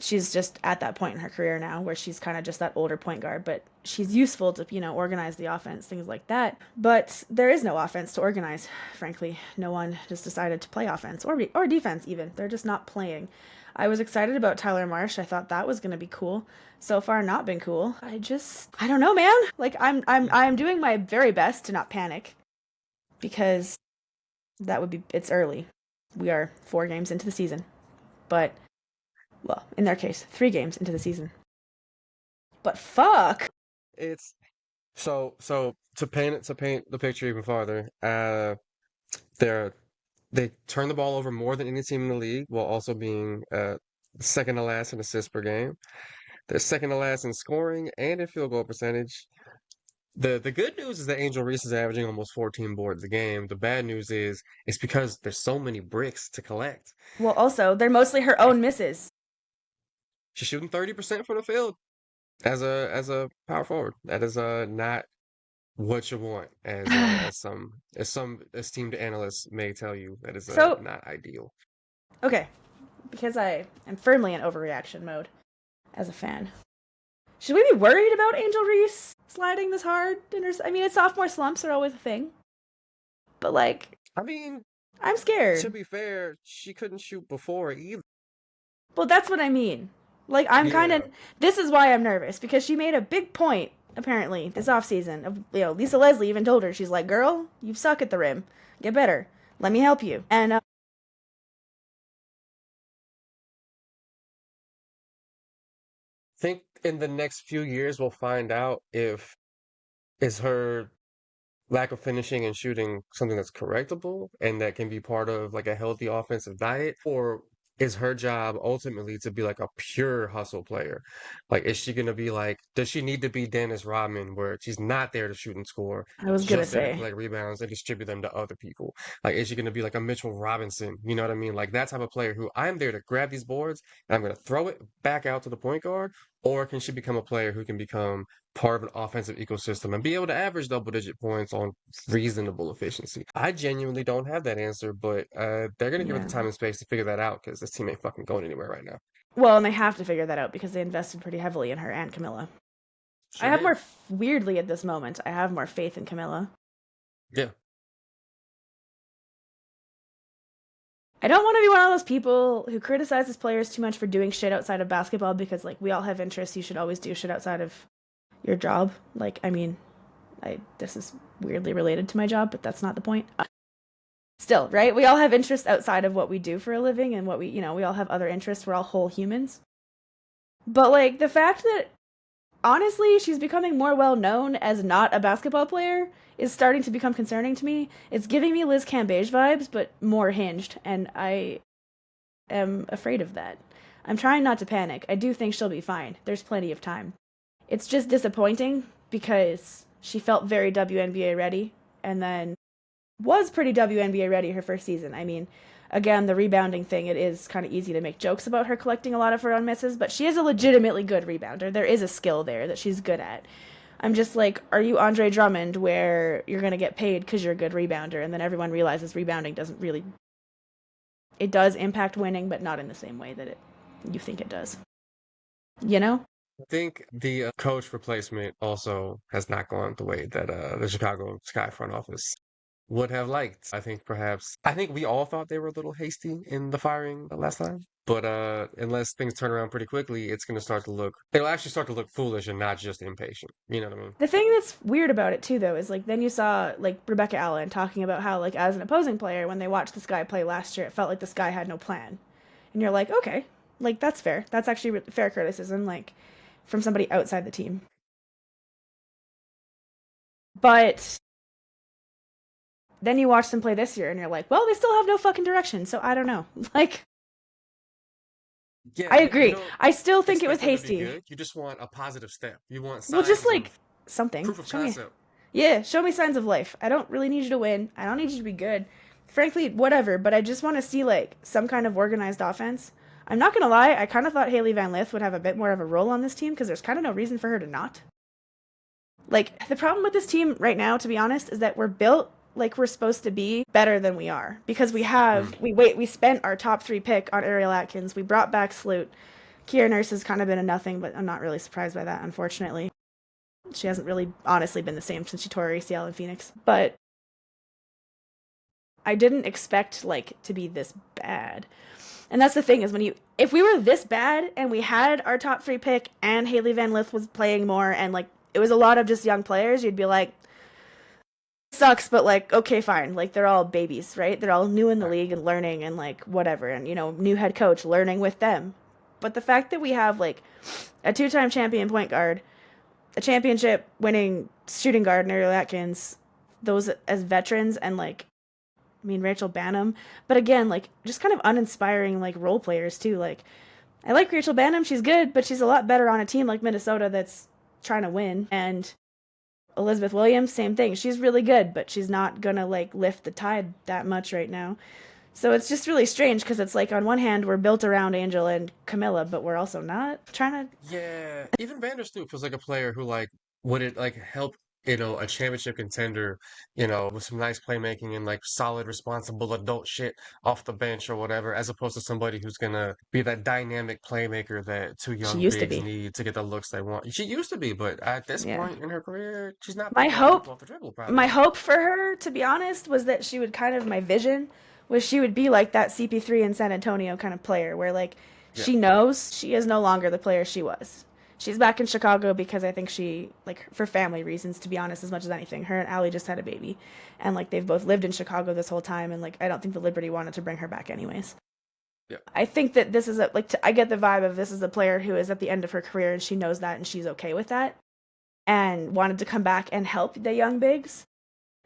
she's just at that point in her career now where she's kind of just that older point guard, but she's useful to, organize the offense, things like that. But there is no offense to organize, frankly. No one just decided to play offense or defense even. They're just not playing. I was excited about Tyler Marsh. I thought that was going to be cool. So far not been cool. I don't know, man. Like I'm doing my very best to not panic because it's early. We are 4 games into the season. But well, in their case, 3 games into the season. But fuck. It's so to paint the picture even farther. They're they turn the ball over more than any team in the league, while also being second to last in assists per game. They're second to last in scoring and in field goal percentage. The good news is that Angel Reese is averaging almost 14 boards a game. The bad news is it's because there's so many bricks to collect. Well, also, they're mostly her own misses. She's shooting 30% from the field as a power forward. That is not what you want as some esteemed analysts may tell you. That is So, not ideal. okay, because I am firmly in overreaction mode as a fan. Should we be worried about Angel Reese sliding this hard? I mean, sophomore slumps are always a thing. But, like, I mean, I'm to scared. be fair, she couldn't shoot before either. Well, that's what I mean. Like, I'm kind of. Yeah. This is why I'm nervous, because she made a big point, apparently, this offseason. Lisa Leslie even told her, she's like, girl, you suck at the rim. Get better. Let me help you. And Think in the next few years we'll find out if is her lack of finishing and shooting something that's correctable and that can be part of like a healthy offensive diet, or is her job ultimately to be like a pure hustle player? Like, is she gonna be like, does she need to be Dennis Rodman, where she's not there to shoot and score, I was going to just there to say, collect rebounds and distribute them to other people? Like, is she gonna be like a Mitchell Robinson? You know what I mean? Like that type of player who I'm there to grab these boards and I'm gonna throw it back out to the point guard, or can she become a player who can become part of an offensive ecosystem and be able to average double digit points on reasonable efficiency? I genuinely don't have that answer, but they're going to give it the yeah. time and space to figure that out because this team ain't fucking going anywhere right now. Well, and they have to figure that out because they invested pretty heavily in her and Camilla. I Sure have did. more, weirdly at this moment, I have more faith in Camilla. Yeah. I don't want to be one of those people who criticizes players too much for doing shit outside of basketball because, like, we all have interests. You should always do shit outside of your job. Like, I mean, this is weirdly related to my job, but that's not the point. Still, right? We all have interests outside of what we do for a living and we all have other interests. We're all whole humans. But, like, the fact that honestly, she's becoming more well known as not a basketball player is starting to become concerning to me. It's giving me Liz Cambage vibes, but more hinged, and I am afraid of that. I'm trying not to panic. I do think she'll be fine. There's plenty of time. It's just disappointing because she felt very WNBA ready and then was pretty WNBA ready her first season. I mean, again, the rebounding thing, it is kind of easy to make jokes about her collecting a lot of her own misses, but she is a legitimately good rebounder. There is a skill there that she's good at. I'm just like, are you Andre Drummond where you're going to get paid because you're a good rebounder? And then everyone realizes rebounding doesn't really, it does impact winning, but not in the same way that you think it does. You know? I think the coach replacement also has not gone the way that the Chicago Sky front office would have liked. I think we all thought they were a little hasty in the firing last time. But unless things turn around pretty quickly, it'll actually start to look foolish and not just impatient. You know what I mean? The thing that's weird about it too, though, is like then you saw like Rebecca Allen talking about how like as an opposing player, when they watched this guy play last year, it felt like this guy had no plan, and you're like, okay, like that's fair. That's actually fair criticism, like from somebody outside the team. But then you watch them play this year, and you're like, well, they still have no fucking direction. So I don't know. Like, Yeah, I you agree. don't I still think it was expect them to be hasty. good. You just want a positive step. You want Well, just signs like of something. proof of Show me. concept. Yeah, show me signs of life. I don't really need you to win. I don't need you to be good. Frankly, whatever, but I just want to see like some kind of organized offense. I'm not going to lie, I kind of thought Haley Van Lith would have a bit more of a role on this team because there's kind of no reason for her to not. Like, the problem with this team right now, to be honest, is that we're built like we're supposed to be better than we are because Mm. we spent our top 3 pick on Ariel Atkins. We brought back Sloot. Kiera Nurse has kind of been a nothing, but I'm not really surprised by that, unfortunately. She hasn't really honestly been the same since she tore her ACL in Phoenix. But I didn't expect like to be this bad. And that's the thing is when you if we were this bad and we had our top 3 pick and Haley Van Lith was playing more and like it was a lot of just young players, you'd be like sucks, but like okay, fine. Like they're all babies, right? They're all new in the Right. league and learning and like whatever and new head coach learning with them. But the fact that we have like a 2-time champion point guard, a championship winning shooting guard in Ariel Atkins, those as veterans and like I mean Rachel Banham, but again like just kind of uninspiring like role players too. Like I like Rachel Banham, she's good, but she's a lot better on a team like Minnesota that's trying to win. And Elizabeth Williams, same thing. She's really good, but she's not gonna like lift the tide that much right now. So it's just really strange because it's like on one hand we're built around Angel and Camilla, but we're also not trying to. Yeah, even Vanderstoop feels like a player who would it help, a championship contender, with some nice playmaking and solid, responsible adult shit off the bench or whatever, as opposed to somebody who's gonna be that dynamic playmaker that two She young used to bigs be. need to get the looks they want. She used to be, but at this Yeah. point in her career, she's not My picking a lot of hope people off the dribble, my probably. hope for her, to be honest, was that she would kind of my vision was she would be like that CP3 in San Antonio kind of player where like Yeah, she knows she is no longer the player she was. She's back in Chicago because I think she like for family reasons, to be honest, as much as anything. Her and Allie just had a baby, and like they've both lived in Chicago this whole time, and like I don't think the Liberty wanted to bring her back anyways. yeah, I think that this is I get the vibe of this is a player who is at the end of her career and she knows that and she's okay with that and wanted to come back and help the young bigs.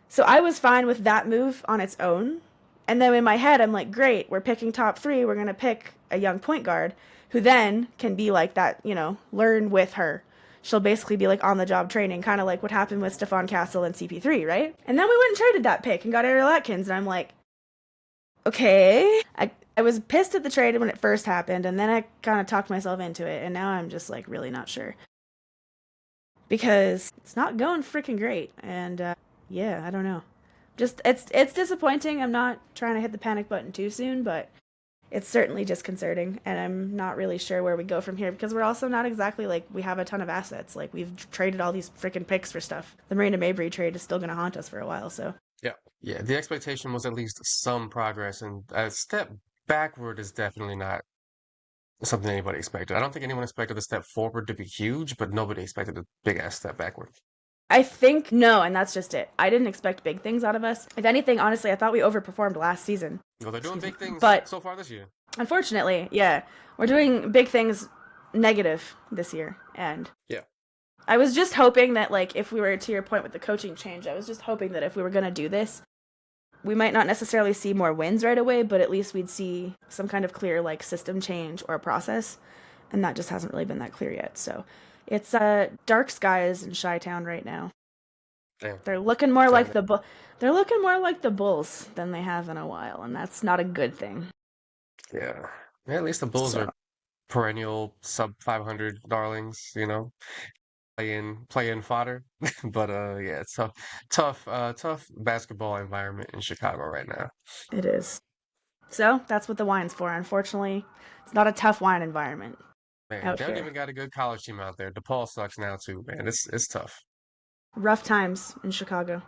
So I was fine with that move on its own. And then in my head, I'm like, great, we're picking top 3. We're going to pick a young point guard who then can be like that, learn with her. She'll basically be like on the job training, kind of like what happened with Stephon Castle and CP3, right? And then we went and traded that pick and got Ariel Atkins. And I'm like, okay. I was pissed at the trade when it first happened. And then I kind of talked myself into it. And now I'm just like really not sure. Because it's not going freaking great. And yeah, I don't know. Just it's disappointing. I'm not trying to hit the panic button too soon, but it's certainly disconcerting, and I'm not really sure where we go from here because we're also not exactly like we have a ton of assets. Like we've traded all these freaking picks for stuff. The Marina Mabry trade is still going to haunt us for a while. So yeah, yeah. The expectation was at least some progress, and a step backward is definitely not something anybody expected. I don't think anyone expected the step forward to be huge, but nobody expected a big ass step backward. I think no, and that's just it. I didn't expect big things out of us. If anything, honestly, I thought we overperformed last season. Well, they're doing Excuse me, big things but so far this year. unfortunately, yeah, we're doing big things negative this year, and Yeah. I was just hoping that, like, if we were to your point with the coaching change, I was just hoping that if we were going to do this, we might not necessarily see more wins right away, but at least we'd see some kind of clear, like, system change or a process. And that just hasn't really been that clear yet. So it's dark skies in Chi-Town right now. Damn. They're looking more Damn like it. they're looking more like the Bulls than they have in a while, and that's not a good thing. Yeah. Yeah, at least the Bulls So are perennial sub 500 darlings, play in fodder. But yeah, it's tough basketball environment in Chicago right now. it is. So that's what the wine's for. Unfortunately, it's not a tough wine environment Man, out they don't here. even got a good college team out there. DePaul sucks now too, man. It's tough. Rough times in Chicago.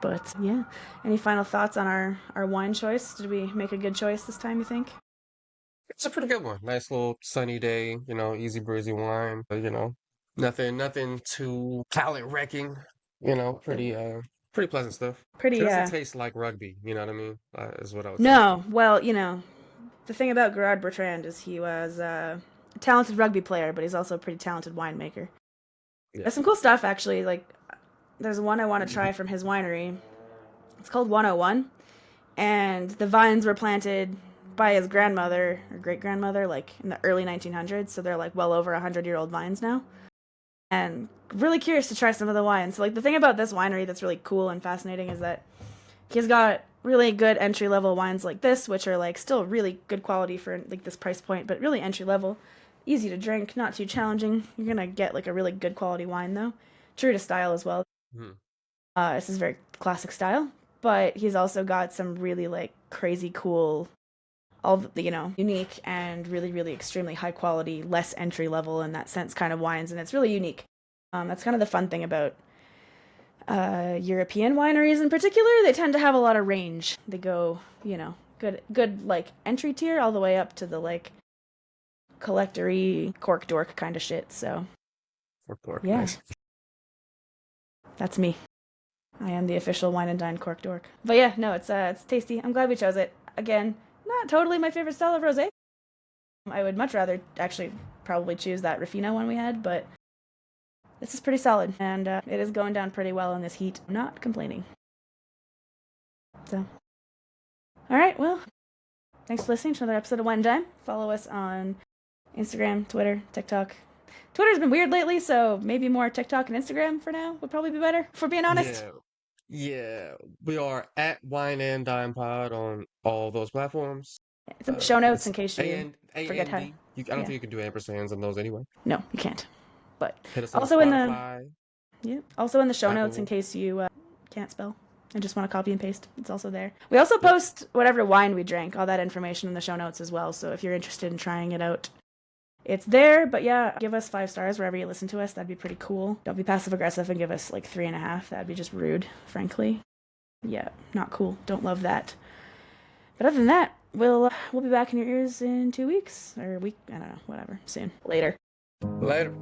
But yeah, any final thoughts on our wine choice? Did we make a good choice this time, you think? It's a pretty good one. Nice little sunny day, easy breezy wine, nothing too palate wrecking, pretty pleasant stuff. It Pretty doesn't taste like rugby, you know what I mean? Is what I would say. No, well, the thing about Gerard Bertrand is he was a talented rugby player, but he's also a pretty talented winemaker. Yeah. There's some cool stuff actually. Like there's one I want to try from his winery. It's called 101, and the vines were planted by his grandmother or great grandmother, like in the early 1900s. So they're like well over 100-year-old vines now. And really curious to try some of the wines. So, like the thing about this winery that's really cool and fascinating is that he's got really good entry level wines like this, which are like still really good quality for like this price point, but really entry level, easy to drink, not too challenging. You're gonna get like a really good quality wine though, true to style as well. Mhm. This is very classic style, but he's also got some really like crazy cool, all unique and really really extremely high quality, less entry level in that sense kind of wines, and it's really unique. That's kind of the fun thing about European wineries in particular. They tend to have a lot of range. They go, good like entry tier all the way up to the like collectory cork dork kind of shit. So Pork, yeah, nice. that's me. I am the official wine and dine cork dork. But yeah, no, it's tasty. I'm glad we chose it. Again, not totally my favorite style of rosé. I would much rather actually probably choose that Rafina one we had, but this is pretty solid, and it is going down pretty well in this heat. I'm not complaining. So, all right, well, thanks for listening to another episode of Wine and Dime. Follow us on Instagram, Twitter, TikTok. Twitter's been weird lately, so maybe more TikTok and Instagram for now would probably be better, if we're being honest. Yeah. Yeah. We are at Wine and Dime Pod on all those platforms. It's in the show notes It's in case A you N A forget N how. D. I don't Yeah, think you can do ampersands on those anyway. no, you can't. But Hit us on also in the Spotify, also in the show notes in Apple. case you can't spell and just want to copy and paste. It's also there. We also post whatever wine we drank, all that information in the show notes as well. So if you're interested in trying it out, it's there. But yeah, give us 5 stars wherever you listen to us. That'd be pretty cool. Don't be passive aggressive and give us like 3.5. That'd be just rude, frankly. Yeah, not cool. Don't love that. But other than that, we'll be back in your ears in 2 weeks or a week. I don't know, whatever. Soon. Later. Later.